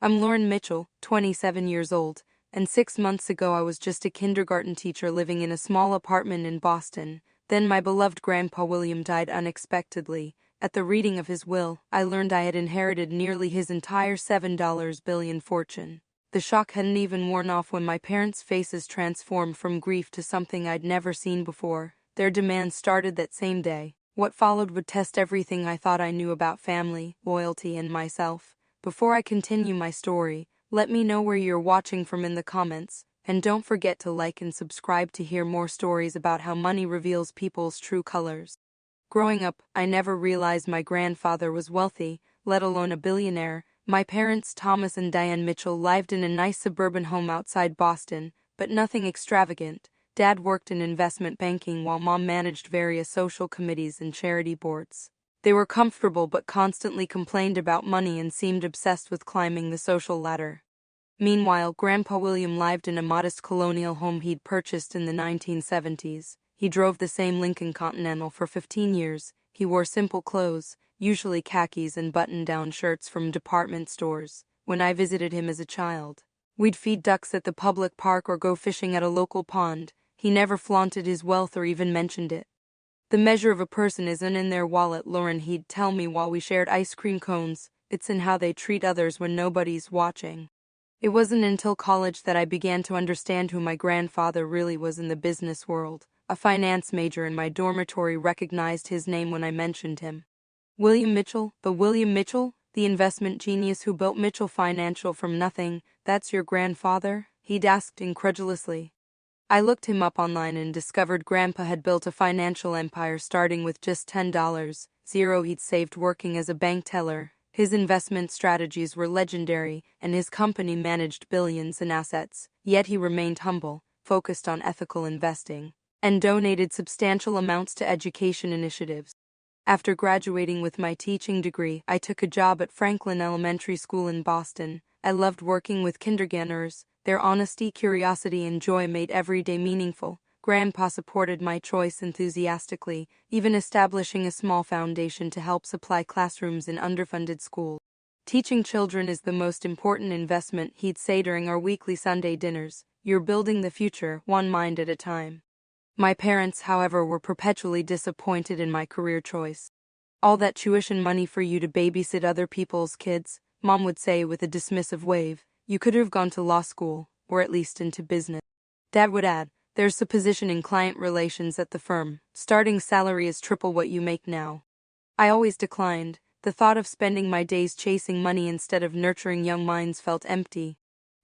I'm Lauren Mitchell, 27 years old, and 6 months ago I was just a kindergarten teacher living in a small apartment in Boston. Then my beloved Grandpa William died unexpectedly. At the reading of his will, I learned I had inherited nearly his entire $7 billion fortune. The shock hadn't even worn off when my parents' faces transformed from grief to something I'd never seen before. Their demands started that same day. What followed would test everything I thought I knew about family, loyalty, and myself. Before I continue my story, let me know where you're watching from in the comments, and don't forget to like and subscribe to hear more stories about how money reveals people's true colors. Growing up, I never realized my grandfather was wealthy, let alone a billionaire. My parents, Thomas and Diane Mitchell, lived in a nice suburban home outside Boston, but nothing extravagant. Dad worked in investment banking while Mom managed various social committees and charity boards. They were comfortable but constantly complained about money and seemed obsessed with climbing the social ladder. Meanwhile, Grandpa William lived in a modest colonial home he'd purchased in the 1970s. He drove the same Lincoln Continental for 15 years. He wore simple clothes, usually khakis and button-down shirts from department stores. When I visited him as a child, we'd feed ducks at the public park or go fishing at a local pond. He never flaunted his wealth or even mentioned it. The measure of a person isn't in their wallet, Lauren, he'd tell me while we shared ice cream cones. It's in how they treat others when nobody's watching. It wasn't until college that I began to understand who my grandfather really was in the business world. A finance major in my dormitory recognized his name when I mentioned him. William Mitchell, the investment genius who built Mitchell Financial from nothing. That's your grandfather? He'd asked incredulously. I looked him up online and discovered Grandpa had built a financial empire starting with just $10 he'd saved working as a bank teller. His investment strategies were legendary, and his company managed billions in assets. Yet he remained humble, focused on ethical investing, and donated substantial amounts to education initiatives. After graduating with my teaching degree, I took a job at Franklin Elementary School in Boston. I loved working with kindergartners. Their honesty, curiosity, and joy made every day meaningful. Grandpa supported my choice enthusiastically, even establishing a small foundation to help supply classrooms in underfunded schools. Teaching children is the most important investment, he'd say during our weekly Sunday dinners. You're building the future, one mind at a time. My parents, however, were perpetually disappointed in my career choice. All that tuition money for you to babysit other people's kids, Mom would say with a dismissive wave. You could have gone to law school, or at least into business. Dad would add, there's a position in client relations at the firm. Starting salary is triple what you make now. I always declined. The thought of spending my days chasing money instead of nurturing young minds felt empty.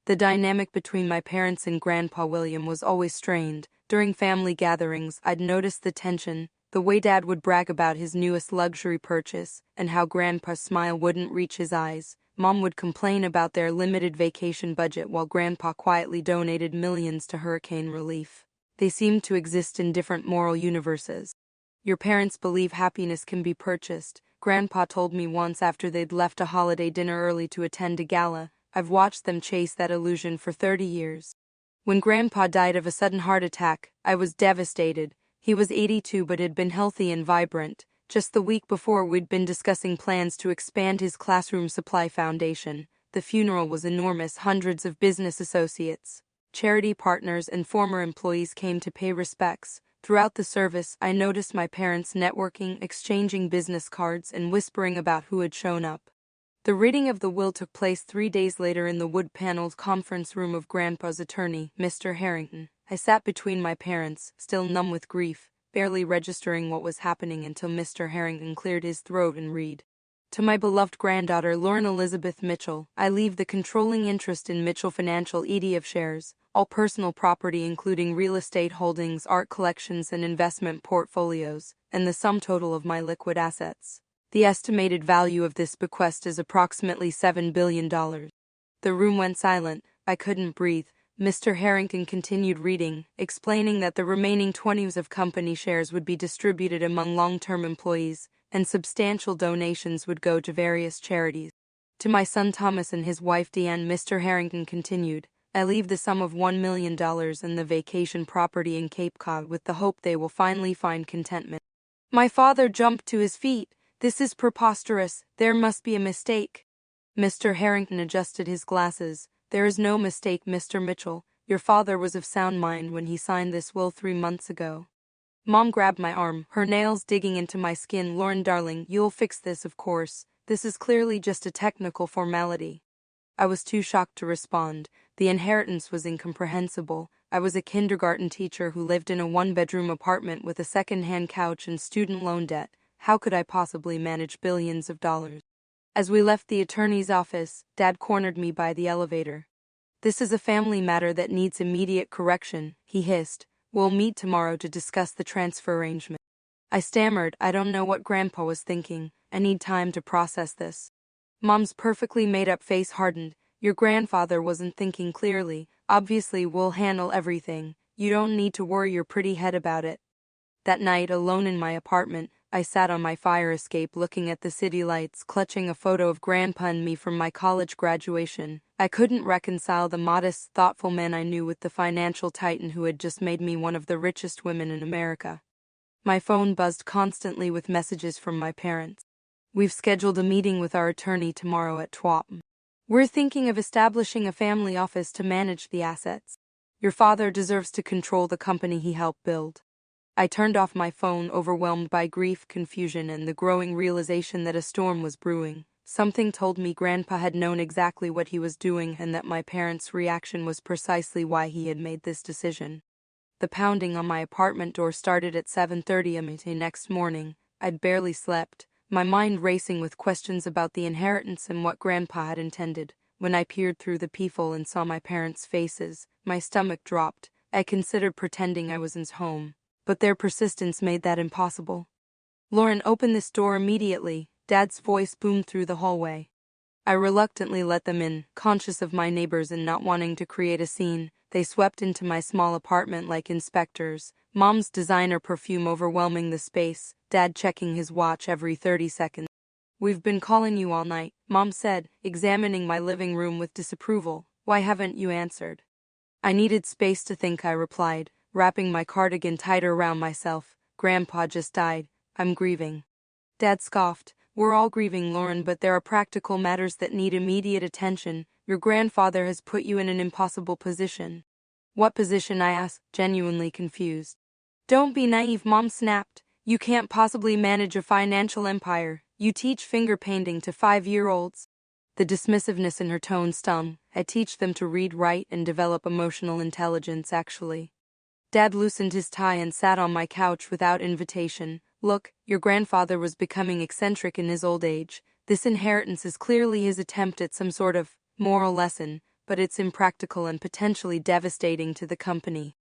The dynamic between my parents and Grandpa William was always strained. During family gatherings, I'd noticed the tension, the way Dad would brag about his newest luxury purchase, and how Grandpa's smile wouldn't reach his eyes. Mom would complain about their limited vacation budget while Grandpa quietly donated millions to hurricane relief. They seemed to exist in different moral universes. Your parents believe happiness can be purchased, Grandpa told me once after they'd left a holiday dinner early to attend a gala. I've watched them chase that illusion for 30 years. When Grandpa died of a sudden heart attack, I was devastated. He was 82 but had been healthy and vibrant. Just the week before, we'd been discussing plans to expand his classroom supply foundation. The funeral was enormous. Hundreds of business associates, charity partners, and former employees came to pay respects. Throughout the service, I noticed my parents networking, exchanging business cards, and whispering about who had shown up. The reading of the will took place 3 days later in the wood-paneled conference room of Grandpa's attorney, Mr. Harrington. I sat between my parents, still numb with grief, barely registering what was happening until Mr. Harrington cleared his throat and read. To my beloved granddaughter, Lauren Elizabeth Mitchell, I leave the controlling interest in Mitchell Financial ETF shares, all personal property including real estate holdings, art collections, and investment portfolios, and the sum total of my liquid assets. The estimated value of this bequest is approximately $7 billion. The room went silent. I couldn't breathe. Mr. Harrington continued reading, explaining that the remaining 20s of company shares would be distributed among long-term employees, and substantial donations would go to various charities. To my son Thomas and his wife Deanne, Mr. Harrington continued, I leave the sum of $1 million in the vacation property in Cape Cod with the hope they will finally find contentment. My father jumped to his feet. This is preposterous. There must be a mistake. Mr. Harrington adjusted his glasses. There is no mistake, Mr. Mitchell. Your father was of sound mind when he signed this will 3 months ago. Mom grabbed my arm, her nails digging into my skin. Lauren, darling, you'll fix this, of course. This is clearly just a technical formality. I was too shocked to respond. The inheritance was incomprehensible. I was a kindergarten teacher who lived in a one-bedroom apartment with a second-hand couch and student loan debt. How could I possibly manage billions of dollars? As we left the attorney's office, Dad cornered me by the elevator. This is a family matter that needs immediate correction, he hissed. We'll meet tomorrow to discuss the transfer arrangement. I stammered, I don't know what Grandpa was thinking. I need time to process this. Mom's perfectly made-up face hardened. Your grandfather wasn't thinking clearly. Obviously, we'll handle everything. You don't need to worry your pretty head about it. That night, alone in my apartment, I sat on my fire escape looking at the city lights, clutching a photo of Grandpa and me from my college graduation. I couldn't reconcile the modest, thoughtful man I knew with the financial titan who had just made me one of the richest women in America. My phone buzzed constantly with messages from my parents. We've scheduled a meeting with our attorney tomorrow at 12. We're thinking of establishing a family office to manage the assets. Your father deserves to control the company he helped build. I turned off my phone, overwhelmed by grief, confusion, and the growing realization that a storm was brewing. Something told me Grandpa had known exactly what he was doing and that my parents' reaction was precisely why he had made this decision. The pounding on my apartment door started at 7:30 a.m. the next morning. I'd barely slept, my mind racing with questions about the inheritance and what Grandpa had intended. When I peered through the peephole and saw my parents' faces, my stomach dropped. I considered pretending I was in home, but their persistence made that impossible. Lauren, open this door immediately, Dad's voice boomed through the hallway. I reluctantly let them in, conscious of my neighbors and not wanting to create a scene. They swept into my small apartment like inspectors, Mom's designer perfume overwhelming the space, Dad checking his watch every 30 seconds. We've been calling you all night, Mom said, examining my living room with disapproval. Why haven't you answered? I needed space to think, I replied, wrapping my cardigan tighter around myself. Grandpa just died. I'm grieving. Dad scoffed. We're all grieving, Lauren, but there are practical matters that need immediate attention. Your grandfather has put you in an impossible position. What position? I asked, genuinely confused. Don't be naive, Mom snapped. You can't possibly manage a financial empire. You teach finger painting to 5-year-olds. The dismissiveness in her tone stung. I teach them to read, write, and develop emotional intelligence, actually. Dad loosened his tie and sat on my couch without invitation. Look, your grandfather was becoming eccentric in his old age. This inheritance is clearly his attempt at some sort of moral lesson, but it's impractical and potentially devastating to the company.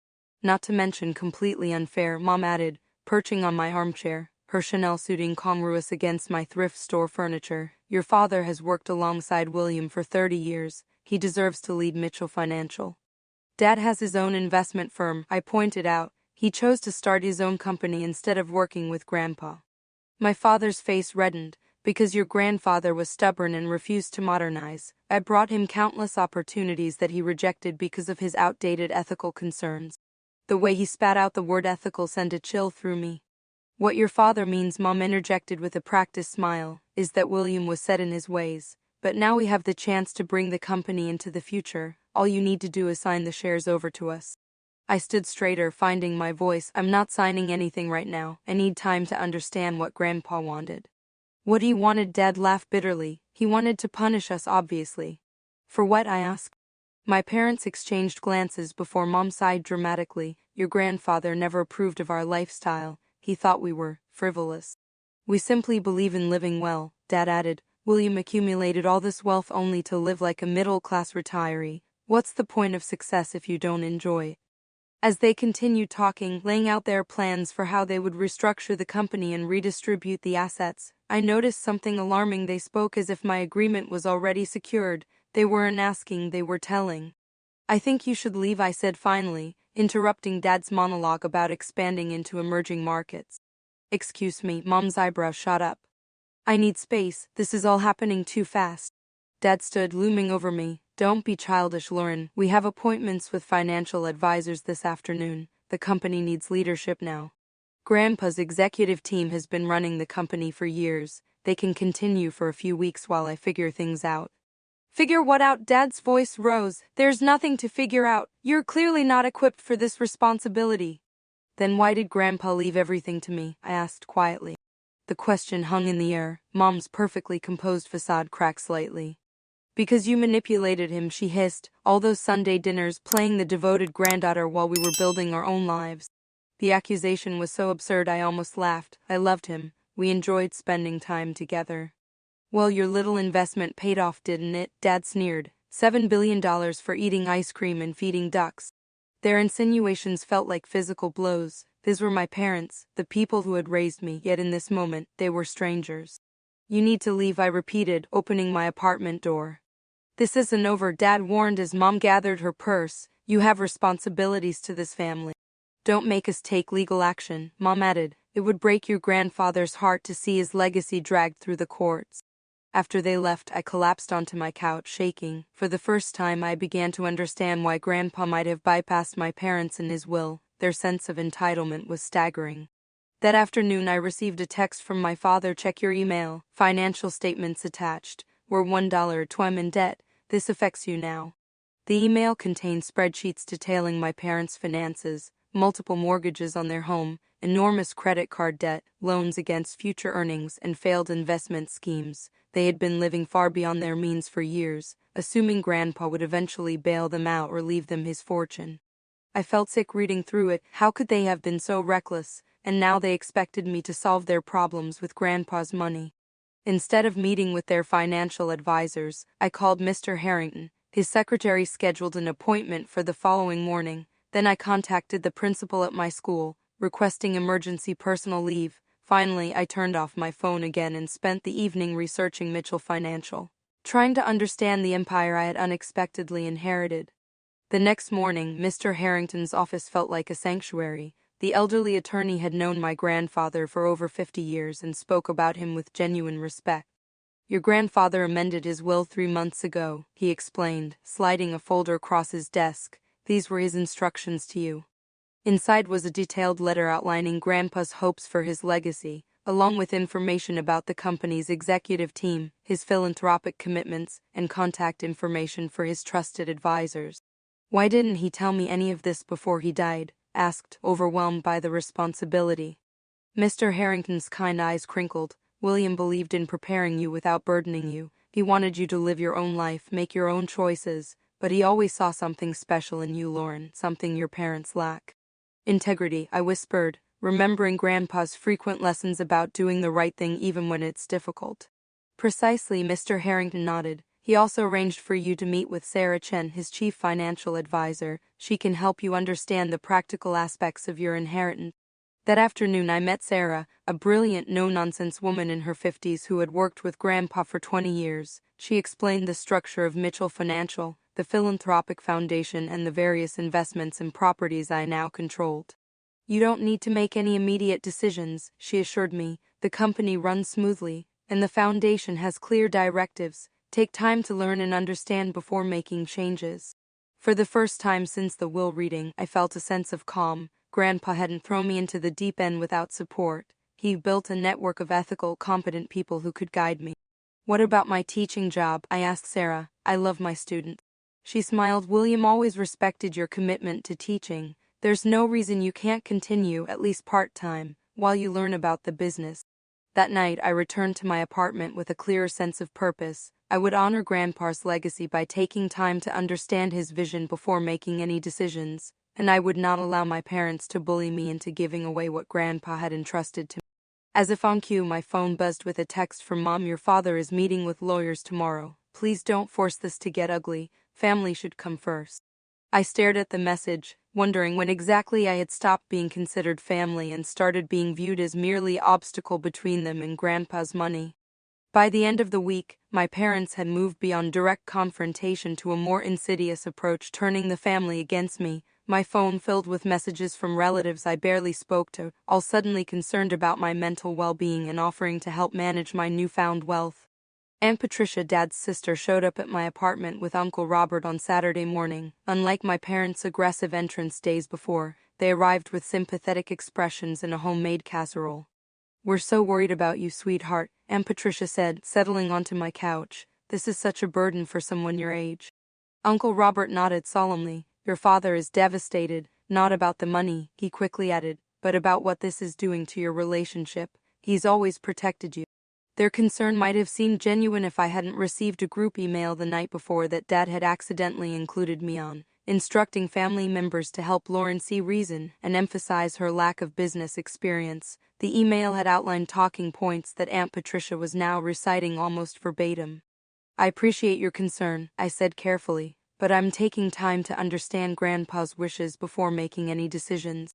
Not to mention completely unfair, Mom added, perching on my armchair, her Chanel suit incongruous against my thrift store furniture. Your father has worked alongside William for 30 years. He deserves to lead Mitchell Financial. Dad has his own investment firm, I pointed out. He chose to start his own company instead of working with Grandpa. My father's face reddened. Because your grandfather was stubborn and refused to modernize. I brought him countless opportunities that he rejected because of his outdated ethical concerns. The way he spat out the word ethical sent a chill through me. What your father means, Mom interjected with a practiced smile, is that William was set in his ways. But now we have the chance to bring the company into the future. All you need to do is sign the shares over to us. I stood straighter, finding my voice. I'm not signing anything right now. I need time to understand what Grandpa wanted. What he wanted? Dad laughed bitterly. He wanted to punish us, obviously. For what? I asked. My parents exchanged glances before Mom sighed dramatically. Your grandfather never approved of our lifestyle. He thought we were frivolous. We simply believe in living well, Dad added. William accumulated all this wealth only to live like a middle-class retiree. What's the point of success if you don't enjoy it? As they continued talking, laying out their plans for how they would restructure the company and redistribute the assets, I noticed something alarming. They spoke as if my agreement was already secured. They weren't asking, they were telling. I think you should leave, I said finally, interrupting Dad's monologue about expanding into emerging markets. Excuse me, Mom's eyebrow shot up. I need space, this is all happening too fast. Dad stood looming over me. Don't be childish, Lauren. We have appointments with financial advisors this afternoon. The company needs leadership now. Grandpa's executive team has been running the company for years. They can continue for a few weeks while I figure things out. Figure what out? Dad's voice rose. There's nothing to figure out. You're clearly not equipped for this responsibility. Then why did Grandpa leave everything to me? I asked quietly. The question hung in the air. Mom's perfectly composed facade cracked slightly. Because you manipulated him, she hissed. All those Sunday dinners, playing the devoted granddaughter while we were building our own lives. The accusation was so absurd I almost laughed. I loved him. We enjoyed spending time together. Well, your little investment paid off, didn't it? Dad sneered. $7 billion for eating ice cream and feeding ducks. Their insinuations felt like physical blows. These were my parents, the people who had raised me, yet in this moment, they were strangers. You need to leave, I repeated, opening my apartment door. This isn't over, Dad warned as Mom gathered her purse. You have responsibilities to this family. Don't make us take legal action, Mom added. It would break your grandfather's heart to see his legacy dragged through the courts. After they left, I collapsed onto my couch, shaking. For the first time, I began to understand why Grandpa might have bypassed my parents in his will. Their sense of entitlement was staggering. That afternoon, I received a text from my father. Check your email. Financial statements attached. We're $1 in debt. This affects you now. The email contained spreadsheets detailing my parents' finances, multiple mortgages on their home, enormous credit card debt, loans against future earnings, and failed investment schemes. They had been living far beyond their means for years, assuming Grandpa would eventually bail them out or leave them his fortune. I felt sick reading through it. How could they have been so reckless? And now they expected me to solve their problems with Grandpa's money. Instead of meeting with their financial advisors, I called Mr. Harrington. His secretary scheduled an appointment for the following morning. Then I contacted the principal at my school, requesting emergency personal leave. Finally, I turned off my phone again and spent the evening researching Mitchell Financial, trying to understand the empire I had unexpectedly inherited. The next morning, Mr. Harrington's office felt like a sanctuary. The elderly attorney had known my grandfather for over 50 years and spoke about him with genuine respect. Your grandfather amended his will 3 months ago, he explained, sliding a folder across his desk. These were his instructions to you. Inside was a detailed letter outlining Grandpa's hopes for his legacy, along with information about the company's executive team, his philanthropic commitments, and contact information for his trusted advisors. Why didn't he tell me any of this before he died? Asked, overwhelmed by the responsibility. Mr. Harrington's kind eyes crinkled. William believed in preparing you without burdening you. He wanted you to live your own life, make your own choices, but he always saw something special in you, Lauren, something your parents lack. Integrity, I whispered, remembering Grandpa's frequent lessons about doing the right thing even when it's difficult. Precisely, Mr. Harrington nodded. He also arranged for you to meet with Sarah Chen, his chief financial advisor. She can help you understand the practical aspects of your inheritance. That afternoon I met Sarah, a brilliant, no-nonsense woman in her 50s who had worked with Grandpa for 20 years. She explained the structure of Mitchell Financial, the philanthropic foundation, and the various investments and properties I now controlled. You don't need to make any immediate decisions, she assured me. The company runs smoothly, and the foundation has clear directives. Take time to learn and understand before making changes. For the first time since the will reading, I felt a sense of calm. Grandpa hadn't thrown me into the deep end without support. He built a network of ethical, competent people who could guide me. What about my teaching job? I asked Sarah. I love my students. She smiled. William always respected your commitment to teaching. There's no reason you can't continue, at least part-time, while you learn about the business. That night, I returned to my apartment with a clearer sense of purpose. I would honor Grandpa's legacy by taking time to understand his vision before making any decisions, and I would not allow my parents to bully me into giving away what Grandpa had entrusted to me. As if on cue, my phone buzzed with a text from Mom. Your father is meeting with lawyers tomorrow. Please don't force this to get ugly. Family should come first. I stared at the message, wondering when exactly I had stopped being considered family and started being viewed as merely an obstacle between them and Grandpa's money. By the end of the week, my parents had moved beyond direct confrontation to a more insidious approach, turning the family against me. My phone filled with messages from relatives I barely spoke to, all suddenly concerned about my mental well-being and offering to help manage my newfound wealth. Aunt Patricia, Dad's sister, showed up at my apartment with Uncle Robert on Saturday morning. Unlike my parents' aggressive entrance days before, they arrived with sympathetic expressions and a homemade casserole. We're so worried about you, sweetheart, Aunt Patricia said, settling onto my couch. This is such a burden for someone your age. Uncle Robert nodded solemnly. Your father is devastated, not about the money, he quickly added, but about what this is doing to your relationship. He's always protected you. Their concern might have seemed genuine if I hadn't received a group email the night before that Dad had accidentally included me on, instructing family members to help Lauren see reason and emphasize her lack of business experience. The email had outlined talking points that Aunt Patricia was now reciting almost verbatim. I appreciate your concern, I said carefully, but I'm taking time to understand Grandpa's wishes before making any decisions.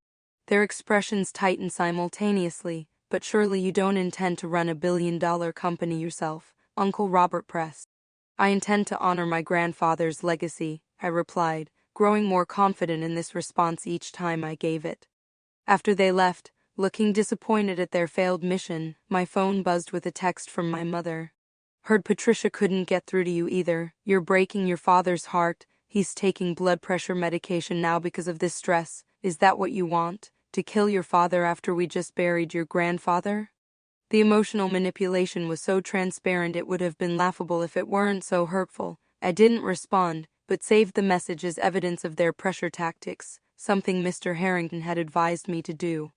Their expressions tightened simultaneously. But surely you don't intend to run a billion-dollar company yourself, Uncle Robert pressed. I intend to honor my grandfather's legacy, I replied, growing more confident in this response each time I gave it. After they left, looking disappointed at their failed mission, my phone buzzed with a text from my mother. Heard Patricia couldn't get through to you either. You're breaking your father's heart. He's taking blood pressure medication now because of this stress. Is that what you want? To kill your father after we just buried your grandfather? The emotional manipulation was so transparent it would have been laughable if it weren't so hurtful. I didn't respond, but saved the message as evidence of their pressure tactics, something Mr. Harrington had advised me to do.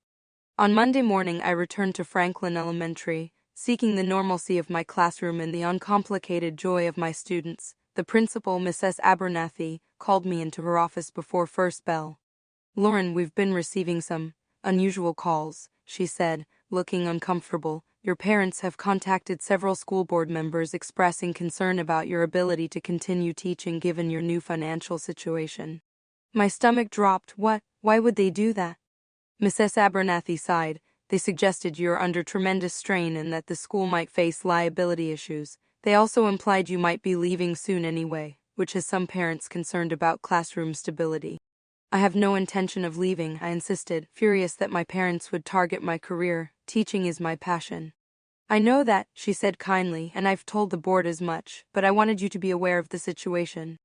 On Monday morning I returned to Franklin Elementary, seeking the normalcy of my classroom and the uncomplicated joy of my students. The principal, Mrs. Abernathy, called me into her office before first bell. Lauren, we've been receiving some unusual calls, she said, looking uncomfortable. Your parents have contacted several school board members expressing concern about your ability to continue teaching given your new financial situation. My stomach dropped. What? Why would they do that? Mrs. Abernathy sighed. They suggested you're under tremendous strain and that the school might face liability issues. They also implied you might be leaving soon anyway, which has some parents concerned about classroom stability. I have no intention of leaving, I insisted, furious that my parents would target my career. Teaching is my passion. I know that, she said kindly, and I've told the board as much, but I wanted you to be aware of the situation.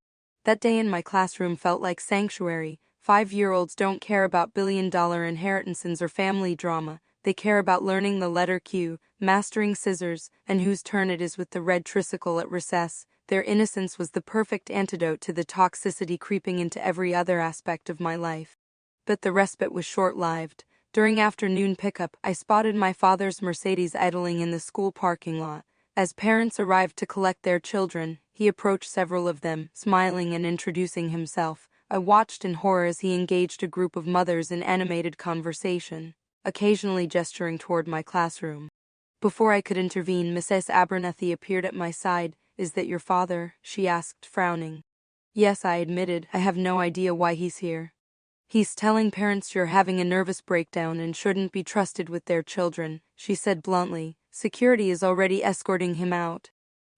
That day in my classroom felt like sanctuary. 5-year-olds don't care about billion-dollar inheritances or family drama. They care about learning the letter Q, mastering scissors, and whose turn it is with the red tricycle at recess. Their innocence was the perfect antidote to the toxicity creeping into every other aspect of my life. But the respite was short-lived. During afternoon pickup, I spotted my father's Mercedes idling in the school parking lot. As parents arrived to collect their children, he approached several of them, smiling and introducing himself. I watched in horror as he engaged a group of mothers in animated conversation, occasionally gesturing toward my classroom. Before I could intervene, Mrs. Abernathy appeared at my side. Is that your father? She asked, frowning. Yes, I admitted. I have no idea why he's here. He's telling parents you're having a nervous breakdown and shouldn't be trusted with their children, she said bluntly. Security is already escorting him out.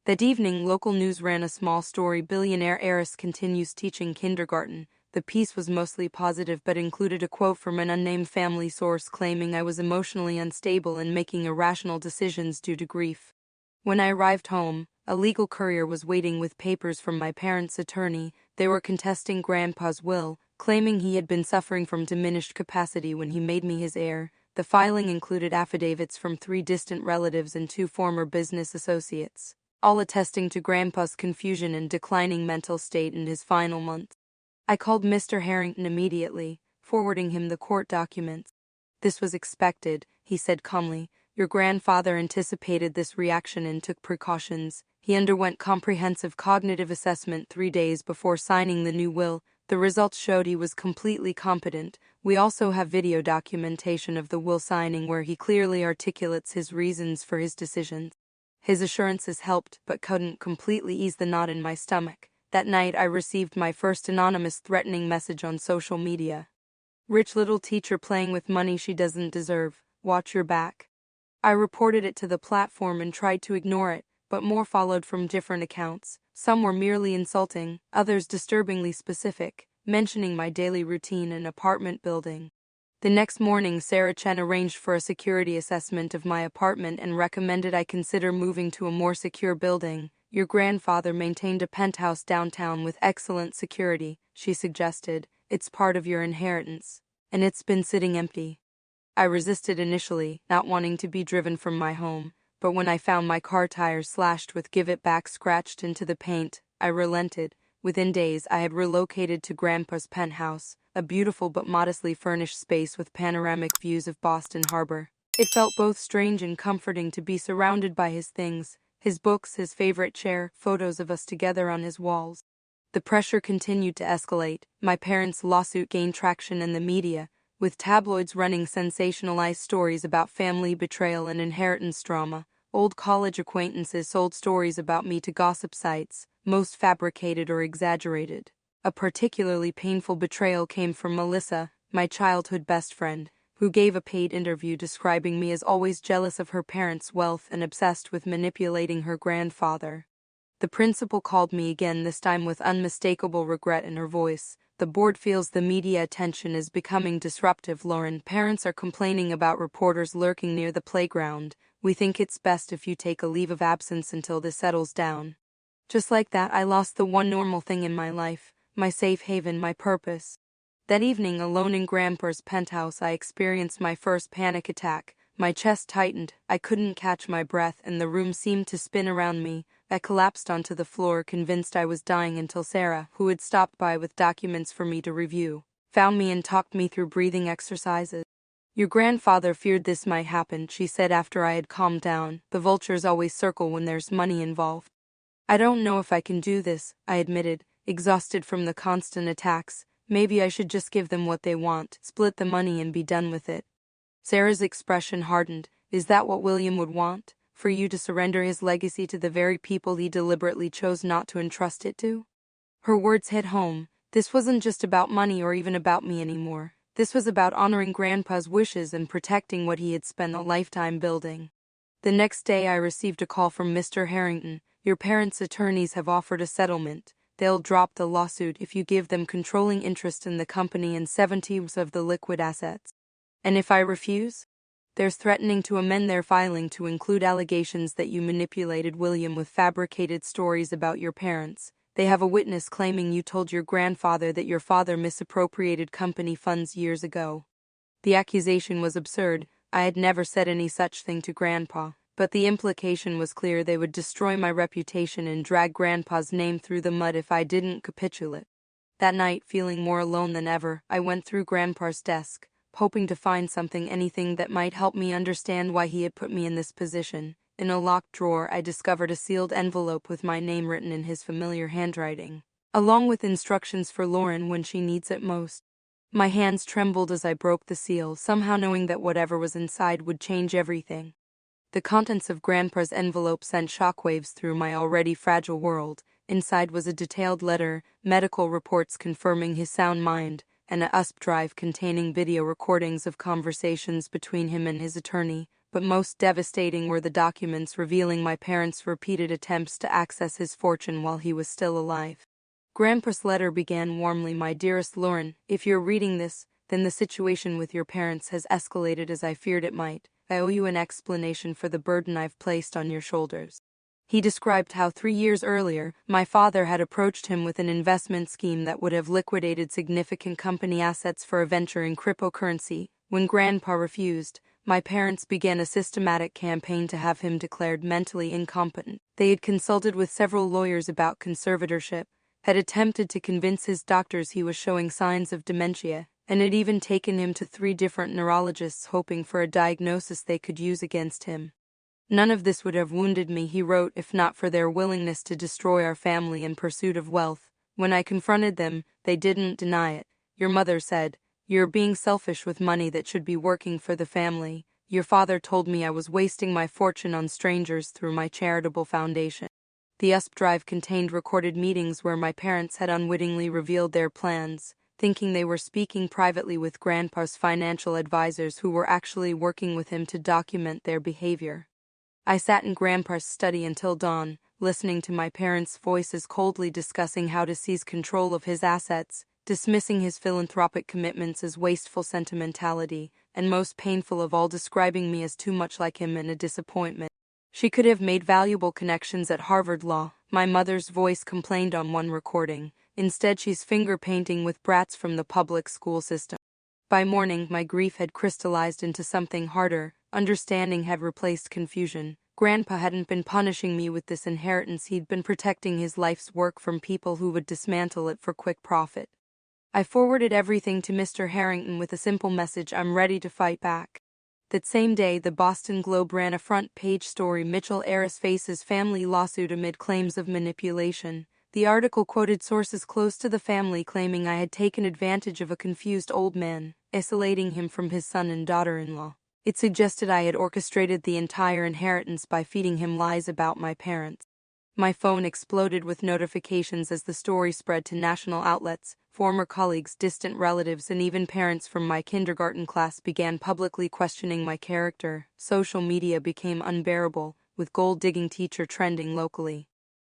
That evening, local news ran a small story. Billionaire heiress continues teaching kindergarten. The piece was mostly positive but included a quote from an unnamed family source claiming I was emotionally unstable and making irrational decisions due to grief. When I arrived home, a legal courier was waiting with papers from my parents' attorney. They were contesting Grandpa's will, claiming he had been suffering from diminished capacity when he made me his heir. The filing included affidavits from 3 distant relatives and 2 former business associates, all attesting to Grandpa's confusion and declining mental state in his final months. I called Mr. Harrington immediately, forwarding him the court documents. This was expected, he said calmly. Your grandfather anticipated this reaction and took precautions. He underwent comprehensive cognitive assessment 3 days before signing the new will. The results showed he was completely competent. We also have video documentation of the will signing where he clearly articulates his reasons for his decisions. His assurances helped but couldn't completely ease the knot in my stomach. That night I received my first anonymous threatening message on social media. Rich little teacher playing with money she doesn't deserve. Watch your back. I reported it to the platform and tried to ignore it, but more followed from different accounts. Some were merely insulting, others disturbingly specific, mentioning my daily routine and apartment building. The next morning, Sarah Chen arranged for a security assessment of my apartment and recommended I consider moving to a more secure building. Your grandfather maintained a penthouse downtown with excellent security, she suggested. It's part of your inheritance, and it's been sitting empty. I resisted initially, not wanting to be driven from my home, but when I found my car tires slashed with "Give It Back" scratched into the paint, I relented. Within days, I had relocated to Grandpa's penthouse, a beautiful but modestly furnished space with panoramic views of Boston Harbor. It felt both strange and comforting to be surrounded by his things, his books, his favorite chair, photos of us together on his walls. The pressure continued to escalate. My parents' lawsuit gained traction in the media, with tabloids running sensationalized stories about family betrayal and inheritance drama. Old college acquaintances sold stories about me to gossip sites, most fabricated or exaggerated. A particularly painful betrayal came from Melissa, my childhood best friend, who gave a paid interview describing me as always jealous of her parents' wealth and obsessed with manipulating her grandfather. The principal called me again, this time with unmistakable regret in her voice. "The board feels the media attention is becoming disruptive, Lauren. Parents are complaining about reporters lurking near the playground. We think it's best if you take a leave of absence until this settles down." Just like that, I lost the one normal thing in my life, my safe haven, my purpose. That evening, alone in Grandpa's penthouse, I experienced my first panic attack. My chest tightened, I couldn't catch my breath, and the room seemed to spin around me. I collapsed onto the floor, convinced I was dying, until Sarah, who had stopped by with documents for me to review, found me and talked me through breathing exercises. "Your grandfather feared this might happen," she said after I had calmed down. "The vultures always circle when there's money involved." "I don't know if I can do this," I admitted, exhausted from the constant attacks. "Maybe I should just give them what they want, split the money and be done with it." Sarah's expression hardened. "Is that what William would want? For you to surrender his legacy to the very people he deliberately chose not to entrust it to?" Her words hit home. This wasn't just about money or even about me anymore. This was about honoring Grandpa's wishes and protecting what he had spent a lifetime building. The next day I received a call from Mr. Harrington. "Your parents' attorneys have offered a settlement. They'll drop the lawsuit if you give them controlling interest in the company and 70% of the liquid assets. And if I refuse? They're threatening to amend their filing to include allegations that you manipulated William with fabricated stories about your parents. They have a witness claiming you told your grandfather that your father misappropriated company funds years ago." The accusation was absurd. I had never said any such thing to Grandpa. But the implication was clear. They would destroy my reputation and drag Grandpa's name through the mud if I didn't capitulate. That night, feeling more alone than ever, I went through Grandpa's desk, hoping to find something, anything that might help me understand why he had put me in this position. In a locked drawer, I discovered a sealed envelope with my name written in his familiar handwriting, along with instructions for Lauren when she needs it most. My hands trembled as I broke the seal, somehow knowing that whatever was inside would change everything. The contents of Grandpa's envelope sent shockwaves through my already fragile world. Inside was a detailed letter, medical reports confirming his sound mind, and a USB drive containing video recordings of conversations between him and his attorney. But most devastating were the documents revealing my parents' repeated attempts to access his fortune while he was still alive. Grandpa's letter began warmly. "My dearest Lauren, if you're reading this, then the situation with your parents has escalated as I feared it might. I owe you an explanation for the burden I've placed on your shoulders." He described how 3 years earlier, my father had approached him with an investment scheme that would have liquidated significant company assets for a venture in cryptocurrency. When Grandpa refused, my parents began a systematic campaign to have him declared mentally incompetent. They had consulted with several lawyers about conservatorship, had attempted to convince his doctors he was showing signs of dementia, and had even taken him to 3 different neurologists hoping for a diagnosis they could use against him. "None of this would have wounded me," he wrote, "if not for their willingness to destroy our family in pursuit of wealth. When I confronted them, they didn't deny it. Your mother said, 'You're being selfish with money that should be working for the family.' Your father told me I was wasting my fortune on strangers through my charitable foundation." The USB drive contained recorded meetings where my parents had unwittingly revealed their plans, thinking they were speaking privately with Grandpa's financial advisors who were actually working with him to document their behavior. I sat in Grandpa's study until dawn, listening to my parents' voices coldly discussing how to seize control of his assets, dismissing his philanthropic commitments as wasteful sentimentality, and most painful of all, describing me as too much like him and a disappointment. She could have made valuable connections at Harvard Law, my mother's voice complained on one recording. Instead, she's finger painting with brats from the public school system. By morning, my grief had crystallized into something harder. Understanding had replaced confusion. Grandpa hadn't been punishing me with this inheritance, he'd been protecting his life's work from people who would dismantle it for quick profit. I forwarded everything to Mr. Harrington with a simple message: I'm ready to fight back. That same day, the Boston Globe ran a front-page story: Mitchell heiress faces family lawsuit amid claims of manipulation. The article quoted sources close to the family claiming I had taken advantage of a confused old man, isolating him from his son and daughter-in-law. It suggested I had orchestrated the entire inheritance by feeding him lies about my parents. My phone exploded with notifications as the story spread to national outlets. Former colleagues, distant relatives, and even parents from my kindergarten class began publicly questioning my character. Social media became unbearable, with gold-digging teacher trending locally.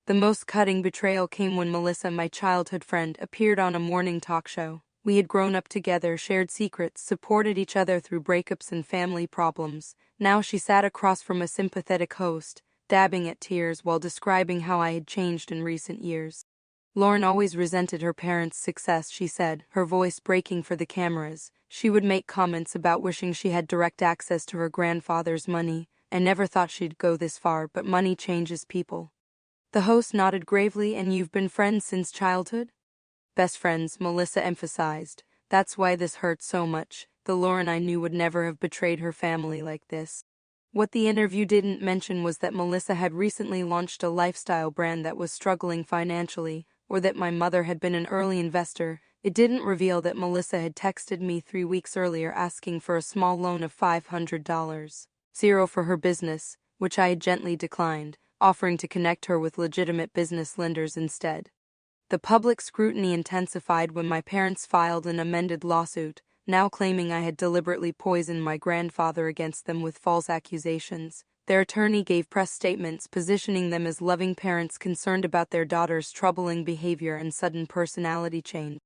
The most cutting betrayal came when Melissa, my childhood friend, appeared on a morning talk show. We had grown up together, shared secrets, supported each other through breakups and family problems. Now she sat across from a sympathetic host, dabbing at tears while describing how I had changed in recent years. Lauren always resented her parents' success, she said, her voice breaking for the cameras. She would make comments about wishing she had direct access to her grandfather's money. I never thought she'd go this far, but money changes people. The host nodded gravely. And you've been friends since childhood? Best friends, Melissa emphasized. That's why this hurts so much. The Lauren I knew would never have betrayed her family like this. What the interview didn't mention was that Melissa had recently launched a lifestyle brand that was struggling financially, or that my mother had been an early investor. It didn't reveal that Melissa had texted me 3 weeks earlier asking for a small loan of $500, zero for her business, which I had gently declined, offering to connect her with legitimate business lenders instead. The public scrutiny intensified when my parents filed an amended lawsuit, now claiming I had deliberately poisoned my grandfather against them with false accusations. Their attorney gave press statements positioning them as loving parents concerned about their daughter's troubling behavior and sudden personality change.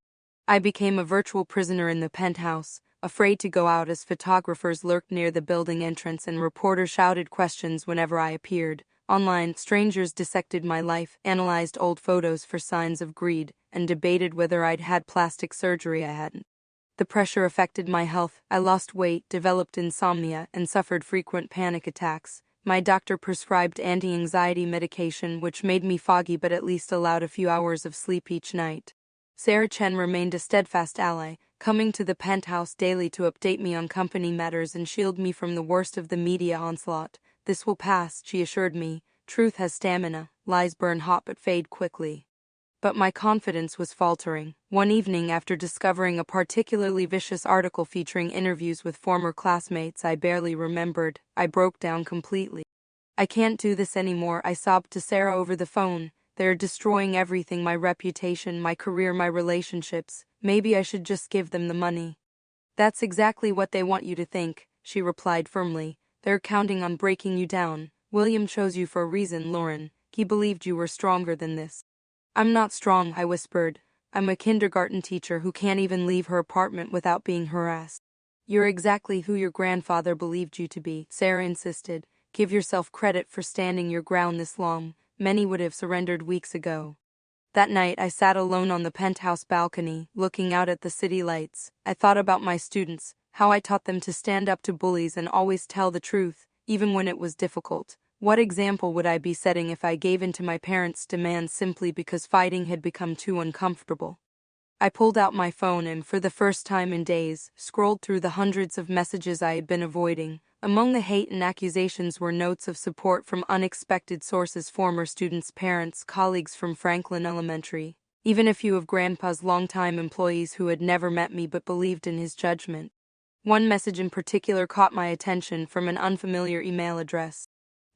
I became a virtual prisoner in the penthouse, afraid to go out as photographers lurked near the building entrance and reporters shouted questions whenever I appeared. Online, strangers dissected my life, analyzed old photos for signs of greed, and debated whether I'd had plastic surgery I hadn't. The pressure affected my health. I lost weight, developed insomnia, and suffered frequent panic attacks. My doctor prescribed anti-anxiety medication, which made me foggy but at least allowed a few hours of sleep each night. Sarah Chen remained a steadfast ally, coming to the penthouse daily to update me on company matters and shield me from the worst of the media onslaught. This will pass, she assured me. Truth has stamina, lies burn hot but fade quickly. But my confidence was faltering. One evening, after discovering a particularly vicious article featuring interviews with former classmates I barely remembered, I broke down completely. I can't do this anymore, I sobbed to Sarah over the phone. They're destroying everything: my reputation, my career, my relationships. Maybe I should just give them the money. That's exactly what they want you to think, she replied firmly. They're counting on breaking you down. William chose you for a reason, Lauren. He believed you were stronger than this. I'm not strong, I whispered. I'm a kindergarten teacher who can't even leave her apartment without being harassed. You're exactly who your grandfather believed you to be, Sarah insisted. Give yourself credit for standing your ground this long. Many would have surrendered weeks ago. That night I sat alone on the penthouse balcony, looking out at the city lights. I thought about my students, how I taught them to stand up to bullies and always tell the truth, even when it was difficult. What example would I be setting if I gave in to my parents' demands simply because fighting had become too uncomfortable? I pulled out my phone and, for the first time in days, scrolled through the hundreds of messages I had been avoiding. Among the hate and accusations were notes of support from unexpected sources: former students' parents, colleagues from Franklin Elementary, even a few of Grandpa's longtime employees who had never met me but believed in his judgment. One message in particular caught my attention, from an unfamiliar email address.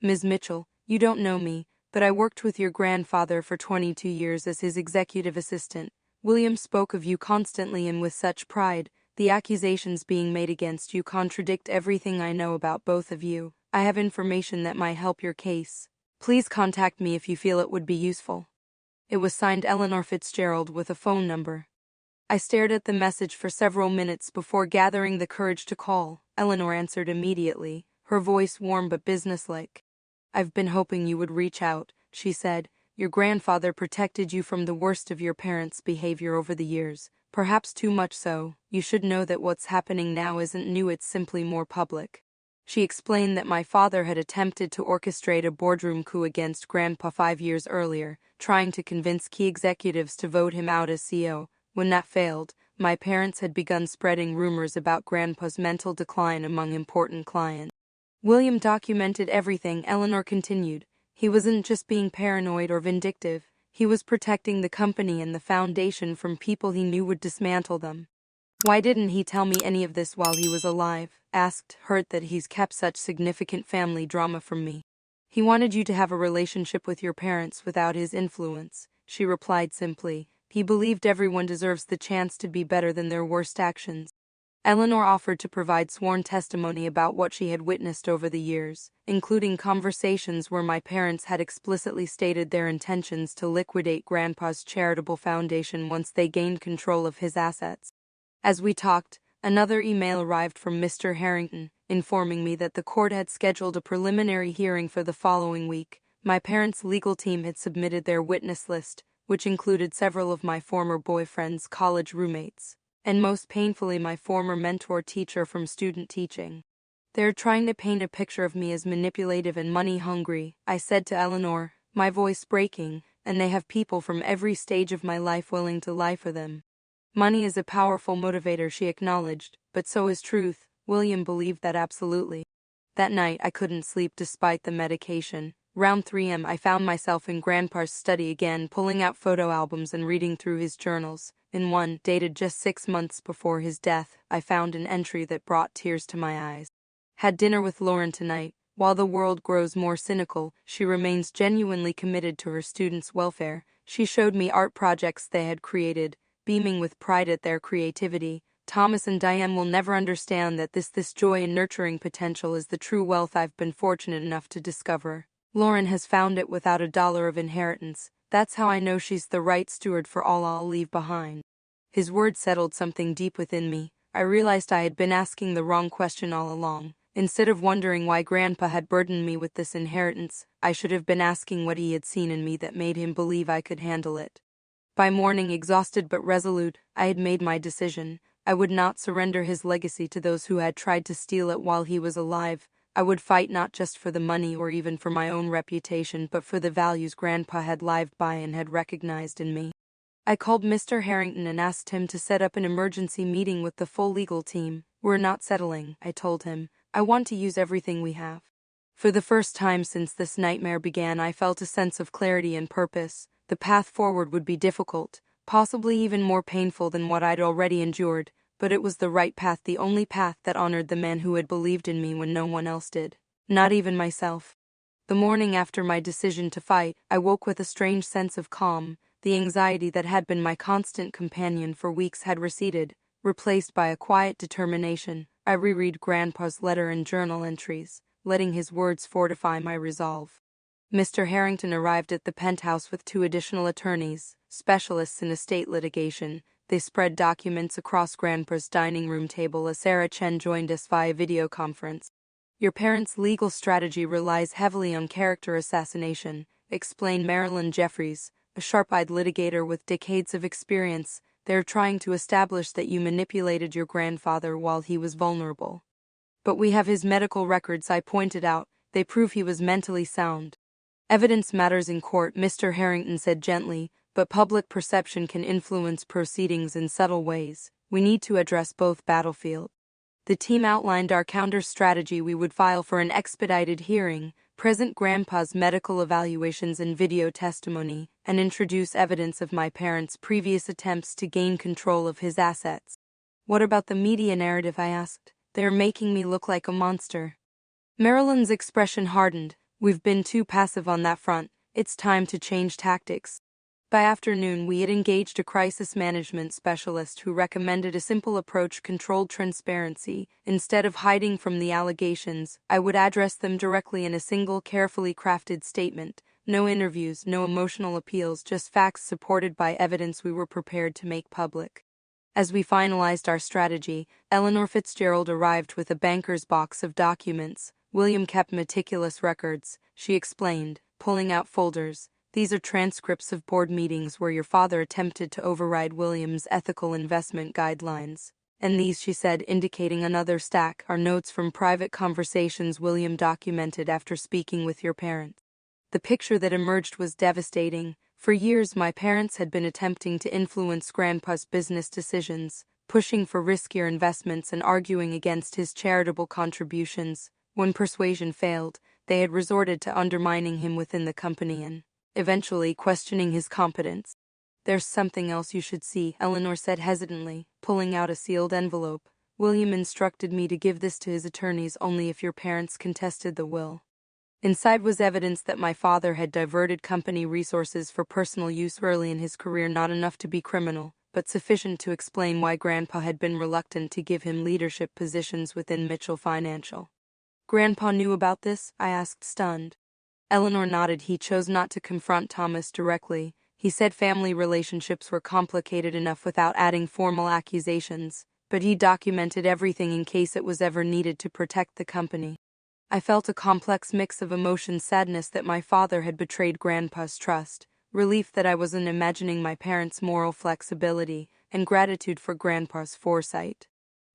Ms. Mitchell, you don't know me, but I worked with your grandfather for 22 years as his executive assistant. William spoke of you constantly and with such pride. The accusations being made against you contradict everything I know about both of you. I have information that might help your case. Please contact me if you feel it would be useful. It was signed Eleanor Fitzgerald with a phone number. I stared at the message for several minutes before gathering the courage to call. Eleanor answered immediately, her voice warm but businesslike. I've been hoping you would reach out, she said. Your grandfather protected you from the worst of your parents' behavior over the years, perhaps too much so. You should know that what's happening now isn't new, it's simply more public. She explained that my father had attempted to orchestrate a boardroom coup against Grandpa 5 years earlier, trying to convince key executives to vote him out as CEO. When that failed, my parents had begun spreading rumors about Grandpa's mental decline among important clients. William documented everything, Eleanor continued. He wasn't just being paranoid or vindictive, he was protecting the company and the foundation from people he knew would dismantle them. Why didn't he tell me any of this while he was alive? Asked, hurt that he's kept such significant family drama from me. He wanted you to have a relationship with your parents without his influence, she replied simply. He believed everyone deserves the chance to be better than their worst actions. Eleanor offered to provide sworn testimony about what she had witnessed over the years, including conversations where my parents had explicitly stated their intentions to liquidate Grandpa's charitable foundation once they gained control of his assets. As we talked, another email arrived from Mr. Harrington, informing me that the court had scheduled a preliminary hearing for the following week. My parents' legal team had submitted their witness list, which included several of my former boyfriend's college roommates, and most painfully my former mentor teacher from student teaching. They're trying to paint a picture of me as manipulative and money-hungry, I said to Eleanor, my voice breaking, and they have people from every stage of my life willing to lie for them. Money is a powerful motivator, she acknowledged, but so is truth. William believed that absolutely. That night I couldn't sleep despite the medication. Round 3 a.m. I found myself in Grandpa's study again, pulling out photo albums and reading through his journals. In one, dated just 6 months before his death, I found an entry that brought tears to my eyes. Had dinner with Lauren tonight. While the world grows more cynical, she remains genuinely committed to her students' welfare. She showed me art projects they had created, beaming with pride at their creativity. Thomas and Diane will never understand that this joy and nurturing potential is the true wealth I've been fortunate enough to discover. Lauren has found it without $1 of inheritance. That's how I know she's the right steward for all I'll leave behind. His words settled something deep within me. I realized I had been asking the wrong question all along. Instead of wondering why Grandpa had burdened me with this inheritance, I should have been asking what he had seen in me that made him believe I could handle it. By morning, exhausted but resolute, I had made my decision. I would not surrender his legacy to those who had tried to steal it while he was alive. I would fight not just for the money or even for my own reputation, but for the values Grandpa had lived by and had recognized in me. I called Mr. Harrington and asked him to set up an emergency meeting with the full legal team. We're not settling, I told him. I want to use everything we have. For the first time since this nightmare began, I felt a sense of clarity and purpose. The path forward would be difficult, possibly even more painful than what I'd already endured, but it was the right path, the only path that honored the man who had believed in me when no one else did, not even myself. The morning after my decision to fight, I woke with a strange sense of calm. The anxiety that had been my constant companion for weeks had receded, replaced by a quiet determination. I reread Grandpa's letter and journal entries, letting his words fortify my resolve. Mr. Harrington arrived at the penthouse with 2 additional attorneys, specialists in estate litigation. They spread documents across Grandpa's dining room table as Sarah Chen joined us via video conference. Your parents' legal strategy relies heavily on character assassination, explained Marilyn Jeffries, a sharp-eyed litigator with decades of experience. They're trying to establish that you manipulated your grandfather while he was vulnerable. But we have his medical records, I pointed out. They prove he was mentally sound. Evidence matters in court, Mr. Harrington said gently, but public perception can influence proceedings in subtle ways. We need to address both battlefields. The team outlined our counter strategy. We would file for an expedited hearing, present Grandpa's medical evaluations and video testimony, and introduce evidence of my parents' previous attempts to gain control of his assets. What about the media narrative, I asked. They're making me look like a monster. Marilyn's expression hardened. We've been too passive on that front. It's time to change tactics. By afternoon, we had engaged a crisis management specialist who recommended a simple approach: controlled transparency. Instead of hiding from the allegations, I would address them directly in a single, carefully crafted statement. No interviews, no emotional appeals, just facts supported by evidence we were prepared to make public. As we finalized our strategy, Eleanor Fitzgerald arrived with a banker's box of documents. William kept meticulous records, she explained, pulling out folders. These are transcripts of board meetings where your father attempted to override William's ethical investment guidelines. And these, she said, indicating another stack, are notes from private conversations William documented after speaking with your parents. The picture that emerged was devastating. For years, my parents had been attempting to influence Grandpa's business decisions, pushing for riskier investments and arguing against his charitable contributions. When persuasion failed, they had resorted to undermining him within the company and, eventually, questioning his competence. "There's something else you should see," Eleanor said hesitantly, pulling out a sealed envelope. "William instructed me to give this to his attorneys only if your parents contested the will." Inside was evidence that my father had diverted company resources for personal use early in his career, not enough to be criminal, but sufficient to explain why Grandpa had been reluctant to give him leadership positions within Mitchell Financial. "Grandpa knew about this?" I asked, stunned. Eleanor nodded. "He chose not to confront Thomas directly. He said family relationships were complicated enough without adding formal accusations, but he documented everything in case it was ever needed to protect the company." I felt a complex mix of emotions: sadness that my father had betrayed Grandpa's trust, relief that I wasn't imagining my parents' moral flexibility, and gratitude for Grandpa's foresight.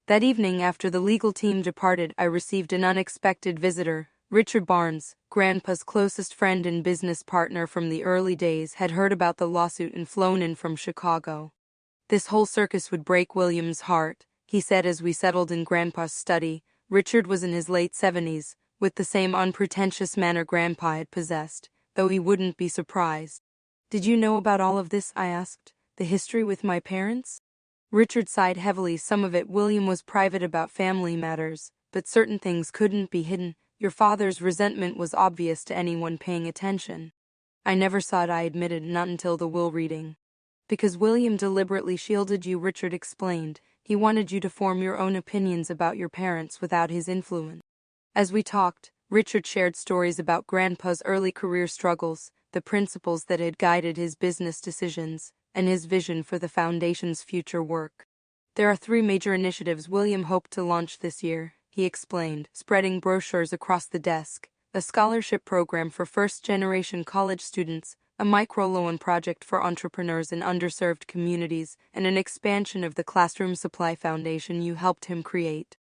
That evening, after the legal team departed, I received an unexpected visitor. Richard Barnes, Grandpa's closest friend and business partner from the early days, had heard about the lawsuit and flown in from Chicago. "This whole circus would break William's heart," he said as we settled in Grandpa's study. Richard was in his late 70s, with the same unpretentious manner Grandpa had possessed, though he wouldn't be surprised. "Did you know about all of this?" I asked. "The history with my parents?" Richard sighed heavily. "Some of it. William was private about family matters, but certain things couldn't be hidden. Your father's resentment was obvious to anyone paying attention." "I never saw it," I admitted, "not until the will reading." "Because William deliberately shielded you," Richard explained. "He wanted you to form your own opinions about your parents without his influence." As we talked, Richard shared stories about Grandpa's early career struggles, the principles that had guided his business decisions, and his vision for the foundation's future work. "There are 3 major initiatives William hoped to launch this year," he explained, spreading brochures across the desk: a scholarship program for first-generation college students, a microloan project for entrepreneurs in underserved communities, and an expansion of the classroom supply foundation you helped him create.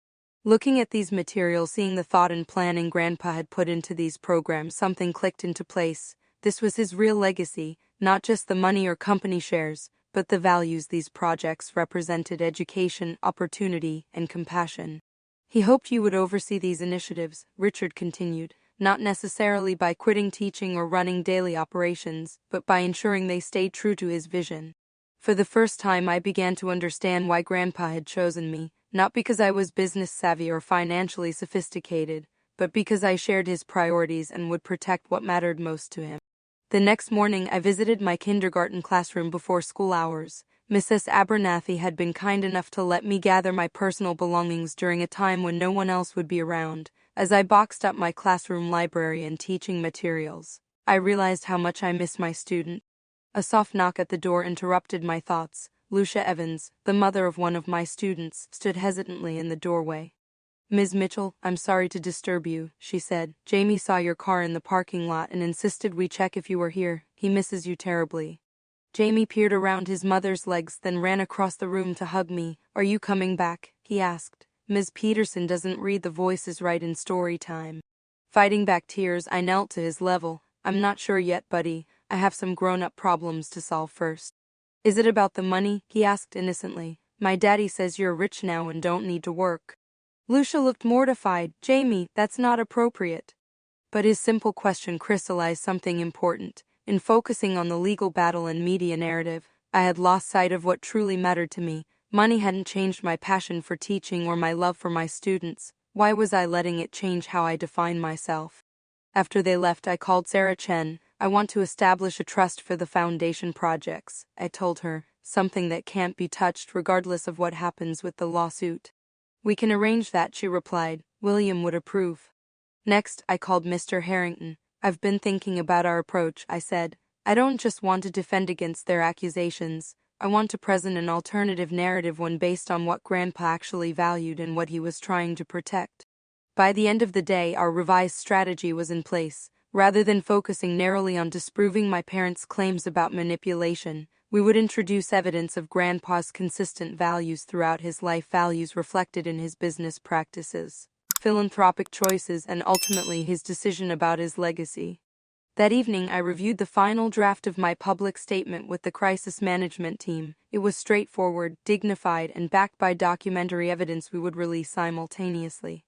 Looking at these materials, seeing the thought and planning Grandpa had put into these programs, something clicked into place. This was his real legacy, not just the money or company shares, but the values these projects represented: education, opportunity, and compassion. "He hoped you would oversee these initiatives," Richard continued, "not necessarily by quitting teaching or running daily operations, but by ensuring they stayed true to his vision." For the first time, I began to understand why Grandpa had chosen me, not because I was business savvy or financially sophisticated, but because I shared his priorities and would protect what mattered most to him. The next morning, I visited my kindergarten classroom before school hours. Mrs. Abernathy had been kind enough to let me gather my personal belongings during a time when no one else would be around. As I boxed up my classroom library and teaching materials, I realized how much I miss my student. A soft knock at the door interrupted my thoughts. Lucia Evans, the mother of one of my students, stood hesitantly in the doorway. "Ms. Mitchell, I'm sorry to disturb you," she said. "Jamie saw your car in the parking lot and insisted we check if you were here. He misses you terribly." Jamie peered around his mother's legs, then ran across the room to hug me. "Are you coming back?" he asked. "Ms. Peterson doesn't read the voices right in story time." Fighting back tears, I knelt to his level. "I'm not sure yet, buddy. I have some grown-up problems to solve first." "Is it about the money?" he asked innocently. "My daddy says you're rich now and don't need to work." Lucia looked mortified. "Jamie, that's not appropriate." But his simple question crystallized something important. In focusing on the legal battle and media narrative, I had lost sight of what truly mattered to me. Money hadn't changed my passion for teaching or my love for my students. Why was I letting it change how I define myself? After they left, I called Sarah Chen. "I want to establish a trust for the foundation projects," I told her, "something that can't be touched regardless of what happens with the lawsuit." "We can arrange that," she replied. "William would approve." Next, I called Mr. Harrington. "I've been thinking about our approach," I said. "I don't just want to defend against their accusations. I want to present an alternative narrative, one based on what Grandpa actually valued and what he was trying to protect." By the end of the day, our revised strategy was in place. Rather than focusing narrowly on disproving my parents' claims about manipulation, We would introduce evidence of Grandpa's consistent values throughout his life, values reflected in his business practices, philanthropic choices, and ultimately his decision about his legacy. That evening, I reviewed the final draft of my public statement with the crisis management team. It was straightforward, dignified, and backed by documentary evidence we would release simultaneously.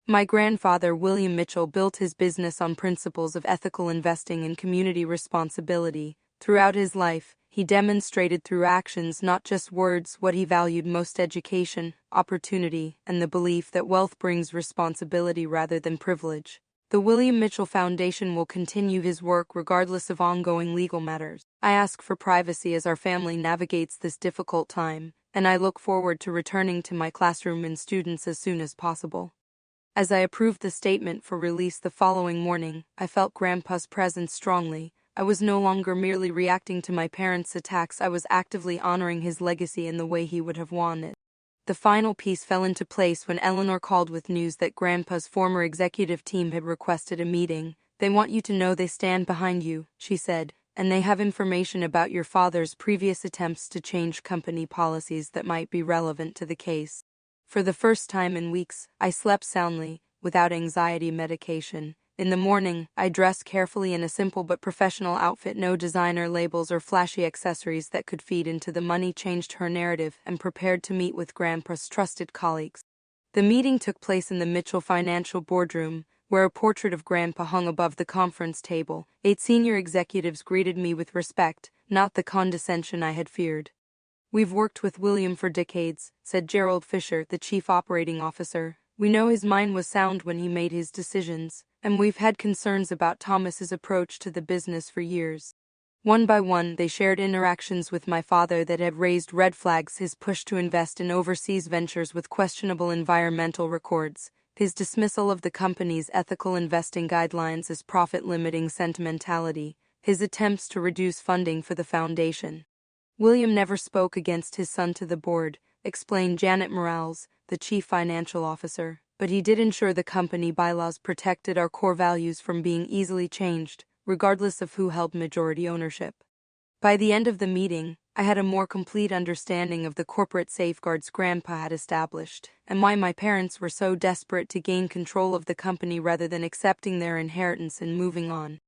My grandfather, William Mitchell, built his business on principles of ethical investing and community responsibility. Throughout his life, he demonstrated through actions, not just words, what he valued most: education, opportunity, and the belief that wealth brings responsibility rather than privilege. The William Mitchell Foundation will continue his work regardless of ongoing legal matters. I ask for privacy as our family navigates this difficult time, and I look forward to returning to my classroom and students as soon as possible. As I approved the statement for release the following morning, I felt Grandpa's presence strongly. I was no longer merely reacting to my parents' attacks, I was actively honoring his legacy in the way he would have wanted. The final piece fell into place when Eleanor called with news that Grandpa's former executive team had requested a meeting. "They want you to know they stand behind you," she said, "and they have information about your father's previous attempts to change company policies that might be relevant to the case." For the first time in weeks, I slept soundly, without anxiety medication. In the morning, I dressed carefully in a simple but professional outfit, no designer labels or flashy accessories that could feed into the money changed her narrative, and prepared to meet with Grandpa's trusted colleagues. The meeting took place in the Mitchell Financial Boardroom, where a portrait of Grandpa hung above the conference table. 8 senior executives greeted me with respect, not the condescension I had feared. "We've worked with William for decades," said Gerald Fisher, the chief operating officer. "We know his mind was sound when he made his decisions, and we've had concerns about Thomas's approach to the business for years." One by one, they shared interactions with my father that had raised red flags: his push to invest in overseas ventures with questionable environmental records, his dismissal of the company's ethical investing guidelines as profit-limiting sentimentality, his attempts to reduce funding for the foundation. "William never spoke against his son to the board," explained Janet Morales, the chief financial officer, "but he did ensure the company bylaws protected our core values from being easily changed, regardless of who held majority ownership." By the end of the meeting, I had a more complete understanding of the corporate safeguards Grandpa had established, and why my parents were so desperate to gain control of the company rather than accepting their inheritance and moving on.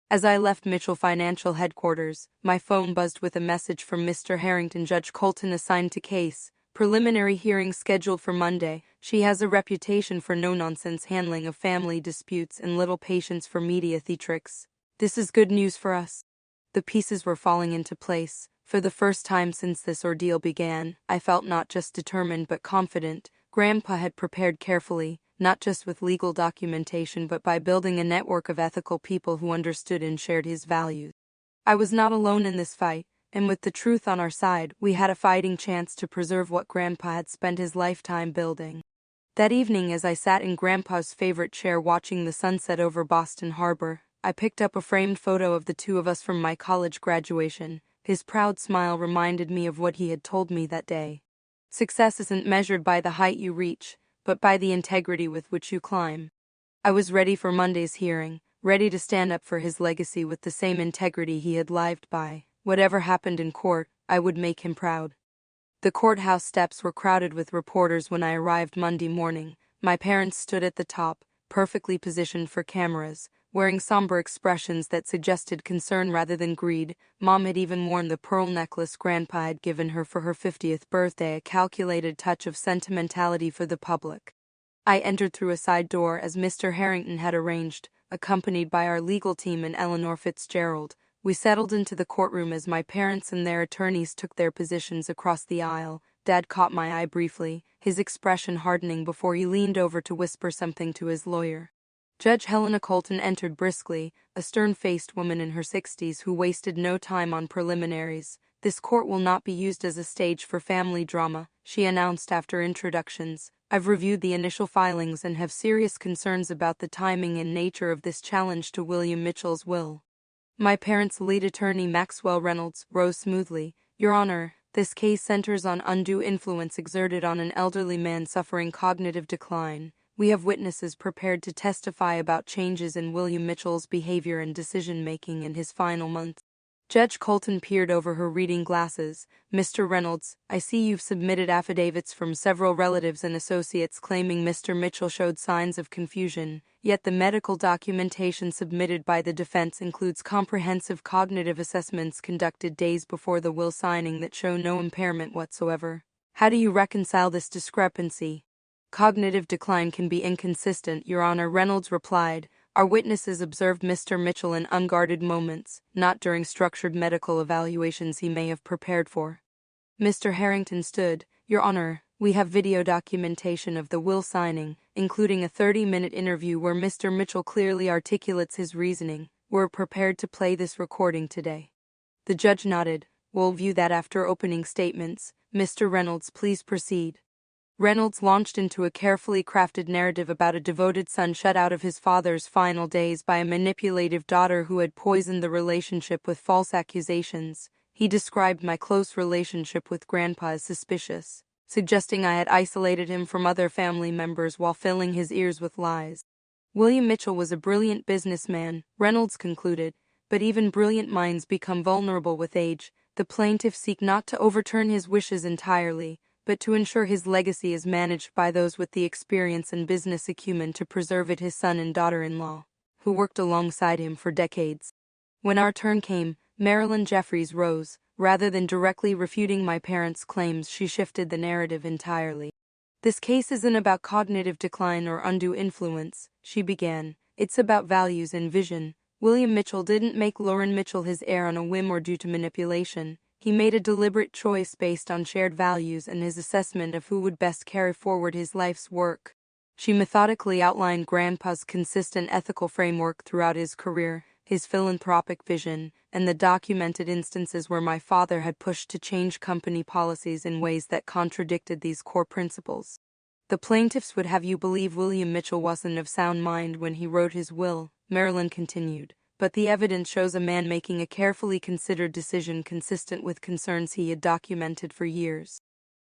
As I left Mitchell Financial headquarters, my phone buzzed with a message from Mr. Harrington. "Judge Colton assigned to case. Preliminary hearing scheduled for Monday. She has a reputation for no-nonsense handling of family disputes and little patience for media theatrics. This is good news for us." The pieces were falling into place. For the first time since this ordeal began, I felt not just determined but confident. Grandpa had prepared carefully, not just with legal documentation but by building a network of ethical people who understood and shared his values. I was not alone in this fight, and with the truth on our side, we had a fighting chance to preserve what Grandpa had spent his lifetime building. That evening, as I sat in Grandpa's favorite chair watching the sunset over Boston Harbor, I picked up a framed photo of the two of us from my college graduation. His proud smile reminded me of what he had told me that day. "Success isn't measured by the height you reach, but by the integrity with which you climb." I was ready for Monday's hearing, ready to stand up for his legacy with the same integrity he had lived by. Whatever happened in court, I would make him proud. The courthouse steps were crowded with reporters when I arrived Monday morning. My parents stood at the top, perfectly positioned for cameras, wearing somber expressions that suggested concern rather than greed. Mom had even worn the pearl necklace Grandpa had given her for her 50th birthday, a calculated touch of sentimentality for the public. I entered through a side door as Mr. Harrington had arranged, accompanied by our legal team and Eleanor Fitzgerald. We settled into the courtroom as my parents and their attorneys took their positions across the aisle. Dad caught my eye briefly, his expression hardening before he leaned over to whisper something to his lawyer. Judge Helena Colton entered briskly, a stern-faced woman in her 60s who wasted no time on preliminaries. "This court will not be used as a stage for family drama," she announced after introductions. "I've reviewed the initial filings and have serious concerns about the timing and nature of this challenge to William Mitchell's will." My parents' lead attorney, Maxwell Reynolds, rose smoothly. "Your Honor, this case centers on undue influence exerted on an elderly man suffering cognitive decline. We have witnesses prepared to testify about changes in William Mitchell's behavior and decision-making in his final months." Judge Colton peered over her reading glasses. Mr. Reynolds, I see you've submitted affidavits from several relatives and associates claiming Mr. Mitchell showed signs of confusion, yet the medical documentation submitted by the defense includes comprehensive cognitive assessments conducted days before the will signing that show no impairment whatsoever. How do you reconcile this discrepancy? Cognitive decline can be inconsistent, Your Honor, Reynolds replied. Our witnesses observed Mr. Mitchell in unguarded moments, not during structured medical evaluations he may have prepared for. Mr. Harrington stood. Your Honor, we have video documentation of the will signing, including a 30-minute interview where Mr. Mitchell clearly articulates his reasoning. We're prepared to play this recording today. The judge nodded. We'll view that after opening statements. Mr. Reynolds, please proceed. Reynolds launched into a carefully crafted narrative about a devoted son shut out of his father's final days by a manipulative daughter who had poisoned the relationship with false accusations. He described my close relationship with Grandpa as suspicious, suggesting I had isolated him from other family members while filling his ears with lies. William Mitchell was a brilliant businessman, Reynolds concluded, but even brilliant minds become vulnerable with age. The plaintiff seek not to overturn his wishes entirely, but to ensure his legacy is managed by those with the experience and business acumen to preserve it, his son and daughter-in-law, who worked alongside him for decades. When our turn came, Marilyn Jeffries rose. Rather than directly refuting my parents' claims, she shifted the narrative entirely. This case isn't about cognitive decline or undue influence, she began. It's about values and vision. William Mitchell didn't make Lauren Mitchell his heir on a whim or due to manipulation. He made a deliberate choice based on shared values and his assessment of who would best carry forward his life's work. She methodically outlined Grandpa's consistent ethical framework throughout his career, his philanthropic vision, and the documented instances where my father had pushed to change company policies in ways that contradicted these core principles. The plaintiffs would have you believe William Mitchell wasn't of sound mind when he wrote his will, Marilyn continued. But the evidence shows a man making a carefully considered decision consistent with concerns he had documented for years.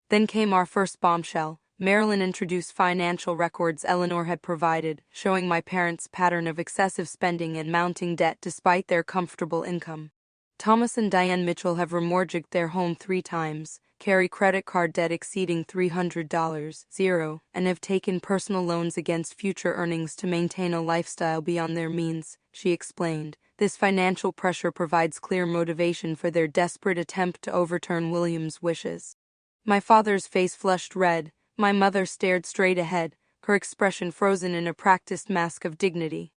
Then came our first bombshell. Marilyn introduced financial records Eleanor had provided, showing my parents' pattern of excessive spending and mounting debt despite their comfortable income. Thomas and Diane Mitchell have remortgaged their home 3 times, carry credit card debt exceeding $300, and have taken personal loans against future earnings to maintain a lifestyle beyond their means, she explained. This financial pressure provides clear motivation for their desperate attempt to overturn William's wishes. My father's face flushed red. My mother stared straight ahead, her expression frozen in a practiced mask of dignity.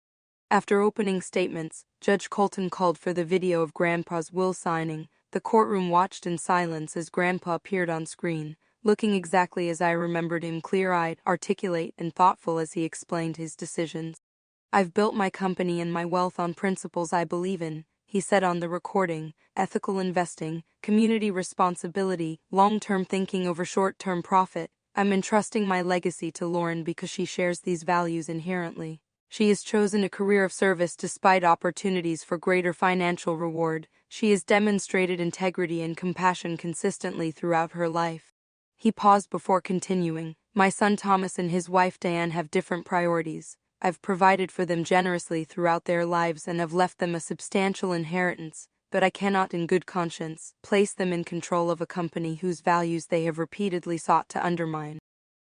After opening statements, Judge Colton called for the video of Grandpa's will signing. The courtroom watched in silence as Grandpa appeared on screen, looking exactly as I remembered him, clear-eyed, articulate, and thoughtful as he explained his decisions. I've built my company and my wealth on principles I believe in, he said on the recording: ethical investing, community responsibility, long-term thinking over short-term profit. I'm entrusting my legacy to Lauren because she shares these values inherently. She has chosen a career of service despite opportunities for greater financial reward. She has demonstrated integrity and compassion consistently throughout her life. He paused before continuing. My son Thomas and his wife Diane have different priorities. I've provided for them generously throughout their lives and have left them a substantial inheritance, but I cannot in good conscience place them in control of a company whose values they have repeatedly sought to undermine.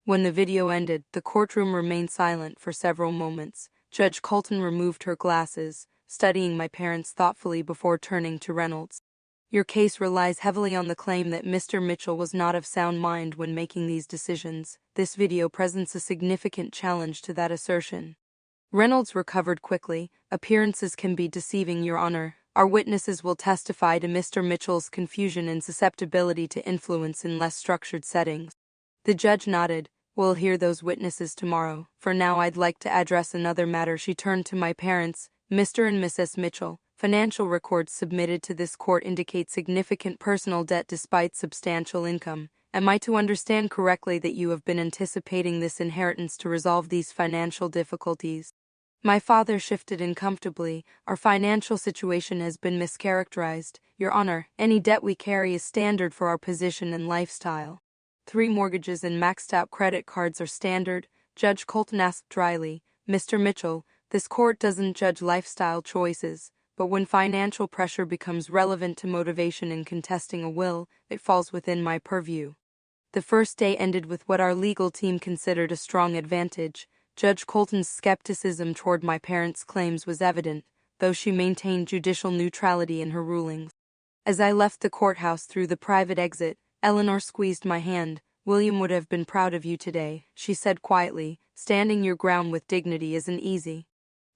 When the video ended, the courtroom remained silent for several moments. Judge Colton removed her glasses, studying my parents thoughtfully before turning to Reynolds. Your case relies heavily on the claim that Mr. Mitchell was not of sound mind when making these decisions. This video presents a significant challenge to that assertion. Reynolds recovered quickly. Appearances can be deceiving, Your Honor. Our witnesses will testify to Mr. Mitchell's confusion and susceptibility to influence in less structured settings. The judge nodded. We'll hear those witnesses tomorrow. For now, I'd like to address another matter. She turned to my parents. Mr. and Mrs. Mitchell, financial records submitted to this court indicate significant personal debt despite substantial income. Am I to understand correctly that you have been anticipating this inheritance to resolve these financial difficulties? My father shifted uncomfortably. Our financial situation has been mischaracterized, Your Honor. Any debt we carry is standard for our position and lifestyle. 3 mortgages and maxed-out credit cards are standard, Judge Colton asked dryly. Mr. Mitchell, this court doesn't judge lifestyle choices, but when financial pressure becomes relevant to motivation in contesting a will, it falls within my purview. The first day ended with what our legal team considered a strong advantage. Judge Colton's skepticism toward my parents' claims was evident, though she maintained judicial neutrality in her rulings. As I left the courthouse through the private exit, Eleanor squeezed my hand. "William would have been proud of you today," she said quietly. "Standing your ground with dignity isn't easy."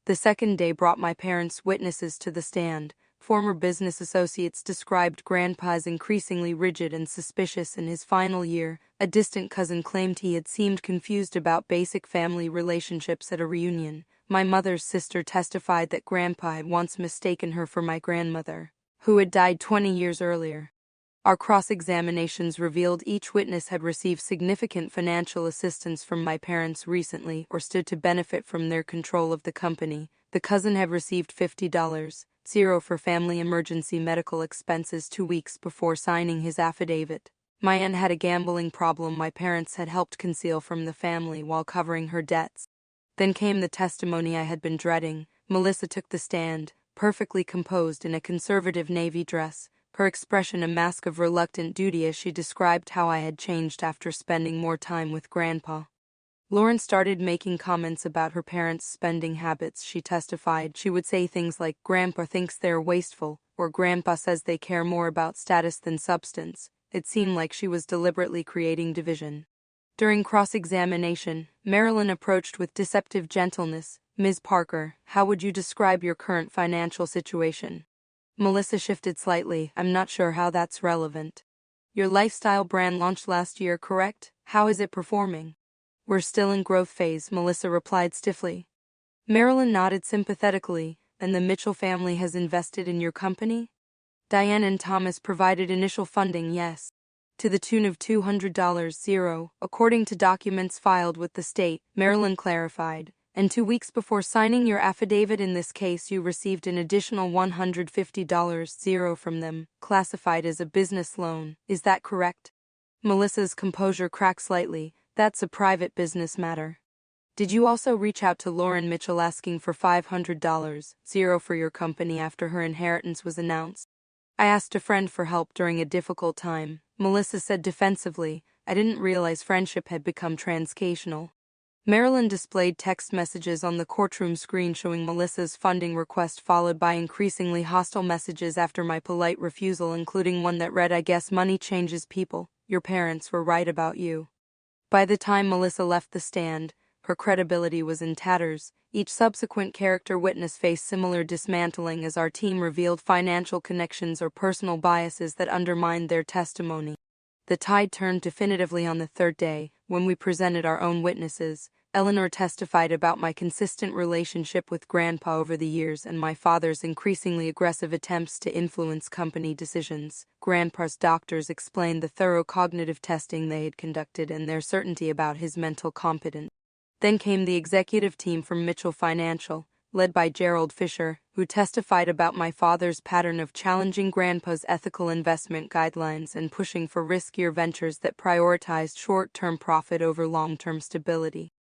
The second day brought my parents' witnesses to the stand. Former business associates described Grandpa as increasingly rigid and suspicious in his final year. A distant cousin claimed he had seemed confused about basic family relationships at a reunion. My mother's sister testified that Grandpa had once mistaken her for my grandmother, who had died 20 years earlier. Our cross-examinations revealed each witness had received significant financial assistance from my parents recently or stood to benefit from their control of the company. The cousin had received $50, for family emergency medical expenses 2 weeks before signing his affidavit. My aunt had a gambling problem my parents had helped conceal from the family while covering her debts. Then came the testimony I had been dreading. Melissa took the stand, perfectly composed in a conservative navy dress, her expression a mask of reluctant duty as she described how I had changed after spending more time with Grandpa. Lauren started making comments about her parents' spending habits. She testified she would say things like, "Grandpa thinks they're wasteful," or "Grandpa says they care more about status than substance." It seemed like she was deliberately creating division. During cross-examination, Marilyn approached with deceptive gentleness. "Ms. Parker, how would you describe your current financial situation?" Melissa shifted slightly. "I'm not sure how that's relevant." "Your lifestyle brand launched last year, correct? How is it performing?" "We're still in growth phase," Melissa replied stiffly. Marilyn nodded sympathetically. "And the Mitchell family has invested in your company?" "Diane and Thomas provided initial funding, yes. To the tune of $200, according to documents filed with the state," Marilyn clarified. "And 2 weeks before signing your affidavit in this case you received an additional $150 from them, classified as a business loan. Is that correct?" Melissa's composure cracked slightly. "That's a private business matter." "Did you also reach out to Lauren Mitchell asking for $500 for your company after her inheritance was announced?" "I asked a friend for help during a difficult time," Melissa said defensively. "I didn't realize friendship had become transactional." Marilyn displayed text messages on the courtroom screen showing Melissa's funding request followed by increasingly hostile messages after my polite refusal, including one that read, "I guess money changes people. Your parents were right about you." By the time Melissa left the stand, her credibility was in tatters. Each subsequent character witness faced similar dismantling as our team revealed financial connections or personal biases that undermined their testimony. The tide turned definitively on the third day, when we presented our own witnesses. Eleanor testified about my consistent relationship with Grandpa over the years and my father's increasingly aggressive attempts to influence company decisions. Grandpa's doctors explained the thorough cognitive testing they had conducted and their certainty about his mental competence. Then came the executive team from Mitchell Financial, led by Gerald Fisher, who testified about my father's pattern of challenging Grandpa's ethical investment guidelines and pushing for riskier ventures that prioritized short-term profit over long-term stability.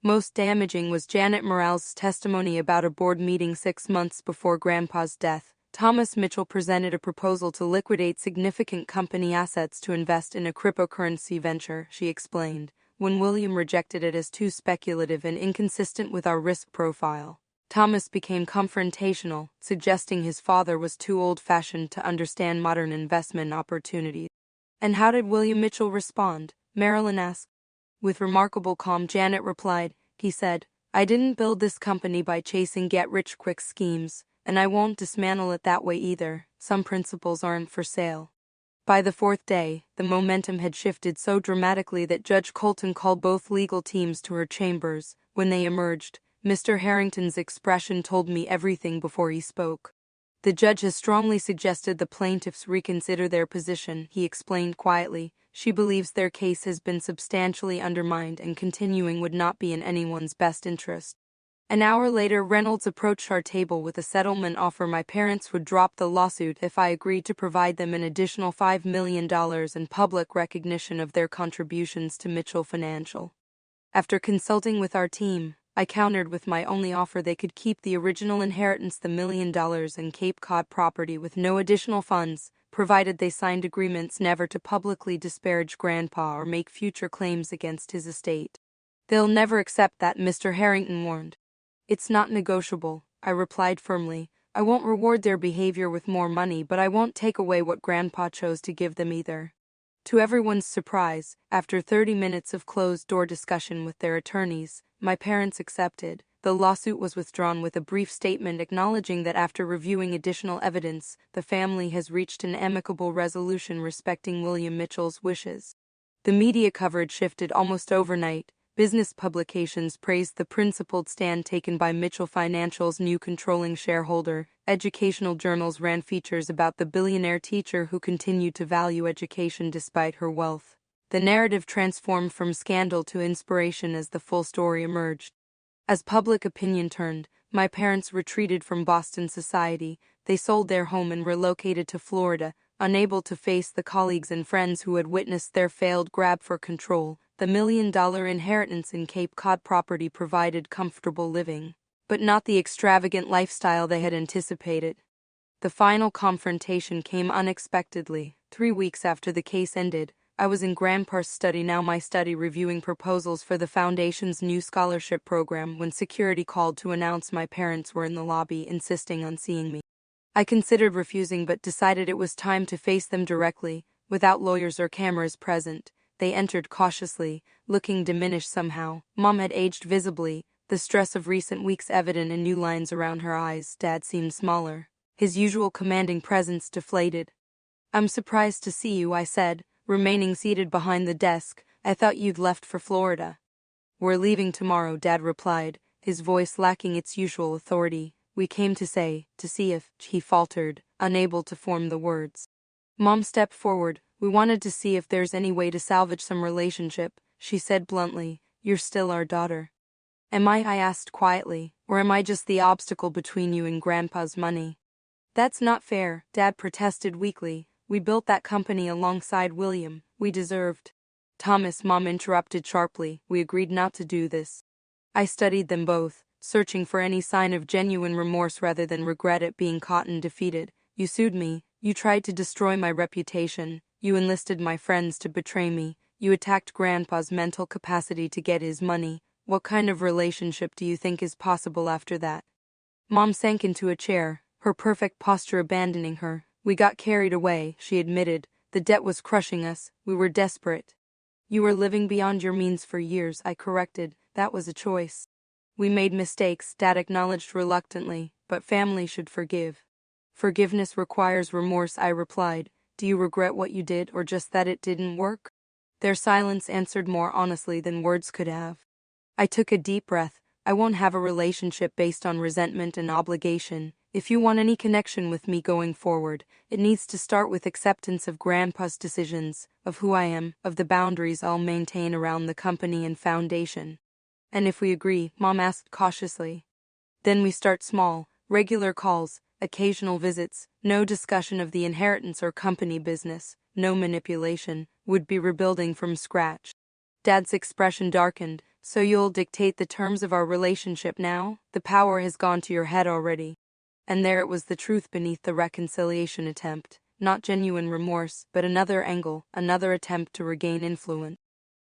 Most damaging was Janet Morale's testimony about a board meeting 6 months before Grandpa's death. Thomas Mitchell presented a proposal to liquidate significant company assets to invest in a cryptocurrency venture, she explained, when William rejected it as too speculative and inconsistent with our risk profile. Thomas became confrontational, suggesting his father was too old-fashioned to understand modern investment opportunities. "And how did William Mitchell respond?" Marilyn asked. With remarkable calm, Janet replied. "He said, 'I didn't build this company by chasing get-rich-quick schemes, and I won't dismantle it that way either. Some principles aren't for sale.'" By the fourth day, the momentum had shifted so dramatically that Judge Colton called both legal teams to her chambers. When they emerged, Mr. Harrington's expression told me everything before he spoke. "The judge has strongly suggested the plaintiffs reconsider their position," he explained quietly. "She believes their case has been substantially undermined and continuing would not be in anyone's best interest." An hour later, Reynolds approached our table with a settlement offer. My parents would drop the lawsuit if I agreed to provide them an additional $5 million in public recognition of their contributions to Mitchell Financial. After consulting with our team, I countered with my only offer: they could keep the original inheritance, the $1 million and Cape Cod property, with no additional funds, provided they signed agreements never to publicly disparage Grandpa or make future claims against his estate. "They'll never accept that," Mr. Harrington warned. "It's not negotiable," I replied firmly. "I won't reward their behavior with more money, but I won't take away what Grandpa chose to give them either." To everyone's surprise, after 30 minutes of closed-door discussion with their attorneys, my parents accepted. The lawsuit was withdrawn with a brief statement acknowledging that after reviewing additional evidence, the family has reached an amicable resolution respecting William Mitchell's wishes. The media coverage shifted almost overnight. Business publications praised the principled stand taken by Mitchell Financial's new controlling shareholder. Educational journals ran features about the billionaire teacher who continued to value education despite her wealth. The narrative transformed from scandal to inspiration as the full story emerged. As public opinion turned, my parents retreated from Boston society. They sold their home and relocated to Florida, unable to face the colleagues and friends who had witnessed their failed grab for control. The $1 million inheritance in Cape Cod property provided comfortable living, but not the extravagant lifestyle they had anticipated. The final confrontation came unexpectedly. 3 weeks after the case ended, I was in Grandpa's study, now my study, reviewing proposals for the Foundation's new scholarship program, when security called to announce my parents were in the lobby, insisting on seeing me. I considered refusing but decided it was time to face them directly. Without lawyers or cameras present, they entered cautiously, looking diminished somehow. Mom had aged visibly, the stress of recent weeks evident in new lines around her eyes. Dad seemed smaller, his usual commanding presence deflated. "I'm surprised to see you," I said, remaining seated behind the desk. "I thought you'd left for Florida." "We're leaving tomorrow," Dad replied, his voice lacking its usual authority. "We came to see if," he faltered, unable to form the words. Mom stepped forward. "We wanted to see if there's any way to salvage some relationship," she said bluntly. "You're still our daughter." "Am I?" I asked quietly. "Or am I just the obstacle between you and Grandpa's money?" "That's not fair," Dad protested weakly. "We built that company alongside William. We deserved—" "Thomas," Mom interrupted sharply, "we agreed not to do this." I studied them both, searching for any sign of genuine remorse rather than regret at being caught and defeated. "You sued me. You tried to destroy my reputation. You enlisted my friends to betray me. You attacked Grandpa's mental capacity to get his money. What kind of relationship do you think is possible after that?" Mom sank into a chair, her perfect posture abandoning her. "We got carried away," she admitted. "The debt was crushing us. We were desperate." "You were living beyond your means for years," I corrected. "That was a choice." "We made mistakes," Dad acknowledged reluctantly, "but family should forgive." "Forgiveness requires remorse," I replied. "Do you regret what you did, or just that it didn't work?" Their silence answered more honestly than words could have. I took a deep breath. "I won't have a relationship based on resentment and obligation. If you want any connection with me going forward, it needs to start with acceptance of Grandpa's decisions, of who I am, of the boundaries I'll maintain around the company and foundation." "And if we agree?" Mom asked cautiously. "Then we start small, regular calls, occasional visits, no discussion of the inheritance or company business, no manipulation, would be rebuilding from scratch." Dad's expression darkened. "So you'll dictate the terms of our relationship now? The power has gone to your head already." And there it was, the truth beneath the reconciliation attempt. Not genuine remorse, but another angle, another attempt to regain influence.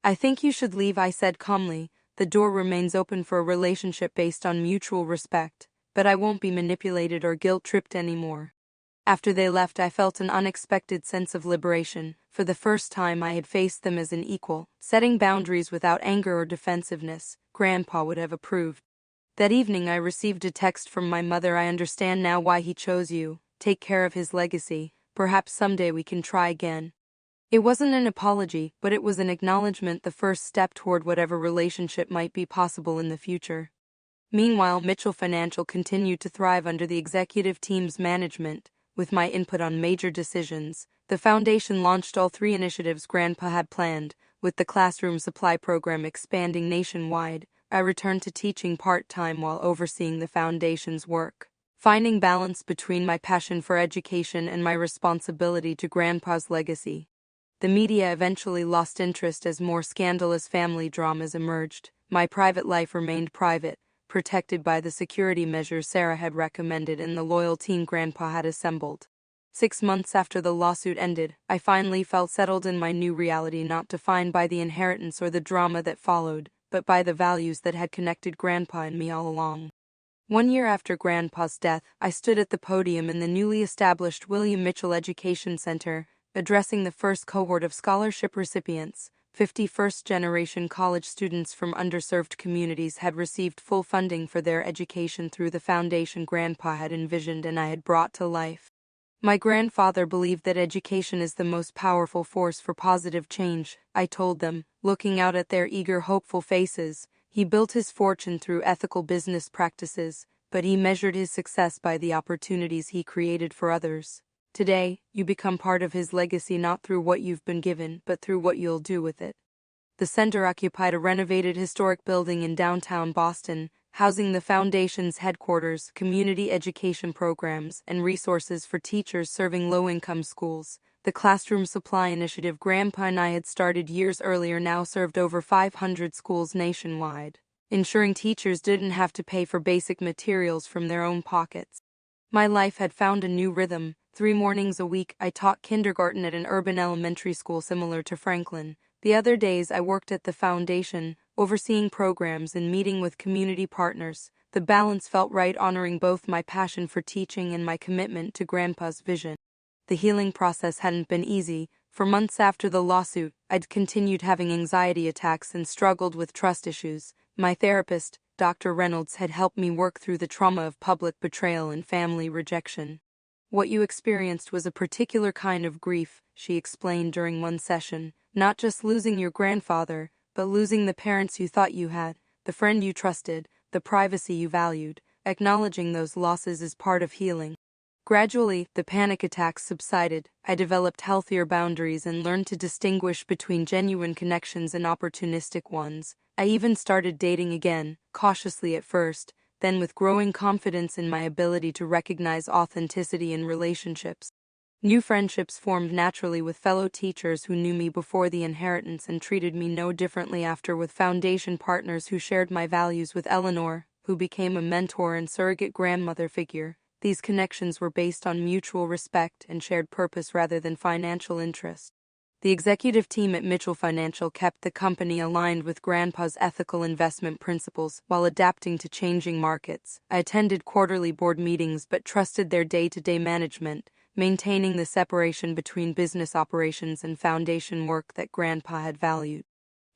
"I think you should leave," I said calmly. "The door remains open for a relationship based on mutual respect, but I won't be manipulated or guilt-tripped anymore." After they left, I felt an unexpected sense of liberation. For the first time, I had faced them as an equal, setting boundaries without anger or defensiveness. Grandpa would have approved. That evening, I received a text from my mother. "I understand now why he chose you. Take care of his legacy. Perhaps someday we can try again." It wasn't an apology, but it was an acknowledgement, the first step toward whatever relationship might be possible in the future. Meanwhile, Mitchell Financial continued to thrive under the executive team's management. With my input on major decisions, the foundation launched all 3 initiatives Grandpa had planned. With the classroom supply program expanding nationwide, I returned to teaching part-time while overseeing the foundation's work, finding balance between my passion for education and my responsibility to Grandpa's legacy. The media eventually lost interest as more scandalous family dramas emerged. My private life remained private, protected by the security measures Sarah had recommended and the loyal team Grandpa had assembled. 6 months after the lawsuit ended, I finally felt settled in my new reality, not defined by the inheritance or the drama that followed, but by the values that had connected Grandpa and me all along. 1 year after Grandpa's death, I stood at the podium in the newly established William Mitchell Education Center, addressing the first cohort of scholarship recipients. 50 first-generation college students from underserved communities had received full funding for their education through the foundation Grandpa had envisioned and I had brought to life. My grandfather believed that education is the most powerful force for positive change, I told them, looking out at their eager, hopeful faces. He built his fortune through ethical business practices, but he measured his success by the opportunities he created for others. Today, you become part of his legacy not through what you've been given, but through what you'll do with it. The center occupied a renovated historic building in downtown Boston, housing the foundation's headquarters, community education programs, and resources for teachers serving low-income schools. The Classroom Supply Initiative Grandpa and I had started years earlier now served over 500 schools nationwide, ensuring teachers didn't have to pay for basic materials from their own pockets. My life had found a new rhythm. 3 mornings a week, I taught kindergarten at an urban elementary school similar to Franklin. The other days, I worked at the foundation, overseeing programs and meeting with community partners. The balance felt right, honoring both my passion for teaching and my commitment to Grandpa's vision. The healing process hadn't been easy. For months after the lawsuit, I'd continued having anxiety attacks and struggled with trust issues. My therapist, Dr. Reynolds, had helped me work through the trauma of public betrayal and family rejection. "What you experienced was a particular kind of grief," she explained during one session. "Not just losing your grandfather, but losing the parents you thought you had, the friend you trusted, the privacy you valued. Acknowledging those losses is part of healing." Gradually, the panic attacks subsided. I developed healthier boundaries and learned to distinguish between genuine connections and opportunistic ones. I even started dating again, cautiously at first, then with growing confidence in my ability to recognize authenticity in relationships. New friendships formed naturally with fellow teachers who knew me before the inheritance and treated me no differently after, with foundation partners who shared my values, with Eleanor, who became a mentor and surrogate grandmother figure. These connections were based on mutual respect and shared purpose rather than financial interest. The executive team at Mitchell Financial kept the company aligned with Grandpa's ethical investment principles while adapting to changing markets. I attended quarterly board meetings but trusted their day-to-day management, maintaining the separation between business operations and foundation work that Grandpa had valued.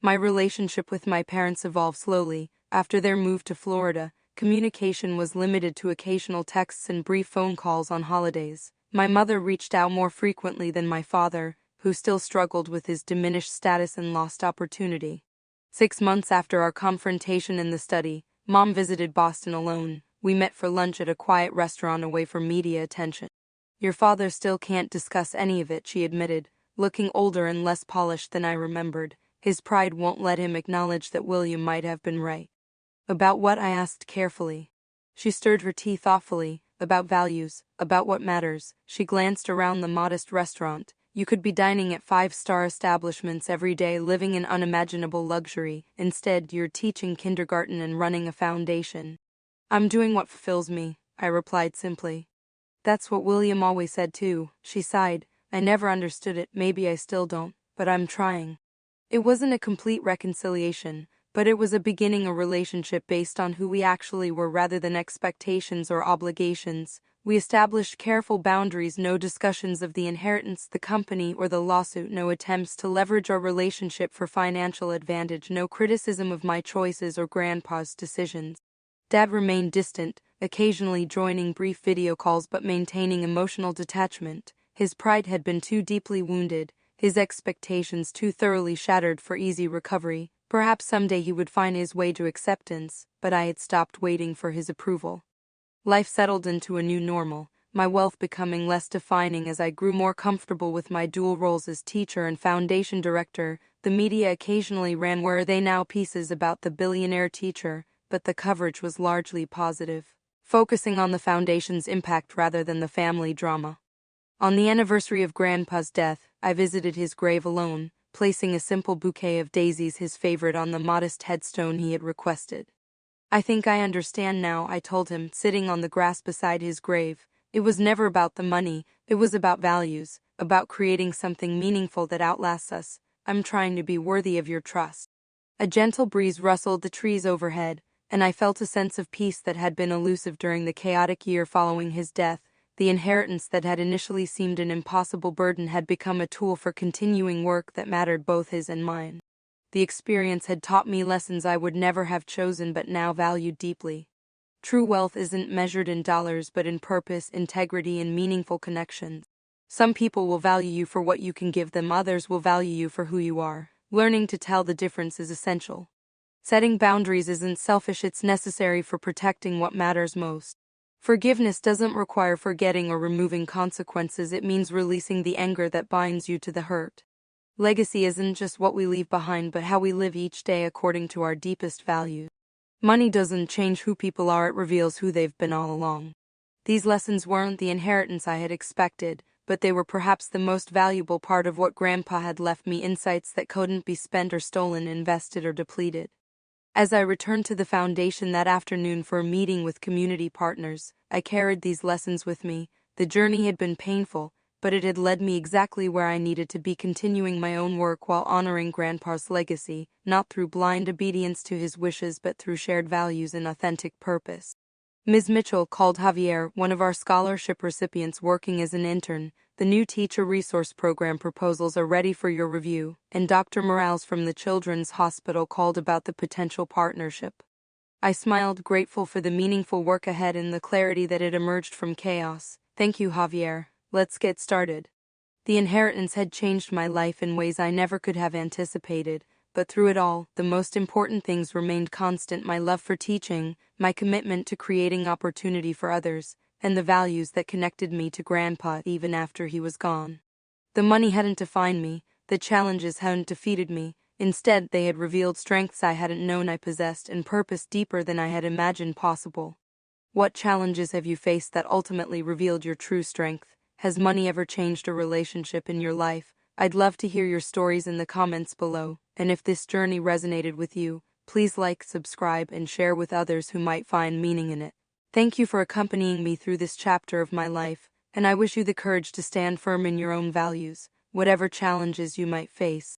My relationship with my parents evolved slowly. After their move to Florida, communication was limited to occasional texts and brief phone calls on holidays. My mother reached out more frequently than my father, who still struggled with his diminished status and lost opportunity. 6 months after our confrontation in the study, Mom visited Boston alone. We met for lunch at a quiet restaurant away from media attention. "Your father still can't discuss any of it," she admitted, looking older and less polished than I remembered. "His pride won't let him acknowledge that William might have been right." "About what?" I asked carefully. She stirred her tea thoughtfully. "About values, about what matters." She glanced around the modest restaurant. "You could be dining at 5-star establishments every day, living in unimaginable luxury. Instead, you're teaching kindergarten and running a foundation." "I'm doing what fulfills me," I replied simply. "That's what William always said too," she sighed. "I never understood it, maybe I still don't, but I'm trying." It wasn't a complete reconciliation, but it was a beginning, a relationship based on who we actually were rather than expectations or obligations. We established careful boundaries: no discussions of the inheritance, the company, or the lawsuit, no attempts to leverage our relationship for financial advantage, no criticism of my choices or Grandpa's decisions. Dad remained distant, occasionally joining brief video calls but maintaining emotional detachment. His pride had been too deeply wounded, his expectations too thoroughly shattered for easy recovery. Perhaps someday he would find his way to acceptance, but I had stopped waiting for his approval. Life settled into a new normal, my wealth becoming less defining as I grew more comfortable with my dual roles as teacher and foundation director. The media occasionally ran "Where are they now?" pieces about the billionaire teacher, but the coverage was largely positive, focusing on the foundation's impact rather than the family drama. On the anniversary of Grandpa's death, I visited his grave alone, placing a simple bouquet of daisies, his favorite, on the modest headstone he had requested. "I think I understand now," I told him, sitting on the grass beside his grave. "It was never about the money, it was about values, about creating something meaningful that outlasts us. I'm trying to be worthy of your trust." A gentle breeze rustled the trees overhead, and I felt a sense of peace that had been elusive during the chaotic year following his death. The inheritance that had initially seemed an impossible burden had become a tool for continuing work that mattered, both his and mine. The experience had taught me lessons I would never have chosen but now valued deeply. True wealth isn't measured in dollars but in purpose, integrity, and meaningful connections. Some people will value you for what you can give them, others will value you for who you are. Learning to tell the difference is essential. Setting boundaries isn't selfish, it's necessary for protecting what matters most. Forgiveness doesn't require forgetting or removing consequences, it means releasing the anger that binds you to the hurt. Legacy isn't just what we leave behind but how we live each day according to our deepest values. Money doesn't change who people are, it reveals who they've been all along. These lessons weren't the inheritance I had expected, but they were perhaps the most valuable part of what Grandpa had left me, insights that couldn't be spent or stolen, invested or depleted. As I returned to the foundation that afternoon for a meeting with community partners, I carried these lessons with me. The journey had been painful, but it had led me exactly where I needed to be, continuing my own work while honoring Grandpa's legacy, not through blind obedience to his wishes but through shared values and authentic purpose. Ms. Mitchell called Javier, one of our scholarship recipients working as an intern. "The new teacher resource program proposals are ready for your review," and Dr. Morales from the Children's Hospital called about the potential partnership. I smiled, grateful for the meaningful work ahead and the clarity that had emerged from chaos. "Thank you, Javier. Let's get started." The inheritance had changed my life in ways I never could have anticipated, but through it all, the most important things remained constant: my love for teaching, my commitment to creating opportunity for others, and the values that connected me to Grandpa even after he was gone. The money hadn't defined me, the challenges hadn't defeated me. Instead, they had revealed strengths I hadn't known I possessed and purpose deeper than I had imagined possible. What challenges have you faced that ultimately revealed your true strength? Has money ever changed a relationship in your life? I'd love to hear your stories in the comments below, and if this journey resonated with you, please like, subscribe, and share with others who might find meaning in it. Thank you for accompanying me through this chapter of my life, and I wish you the courage to stand firm in your own values, whatever challenges you might face.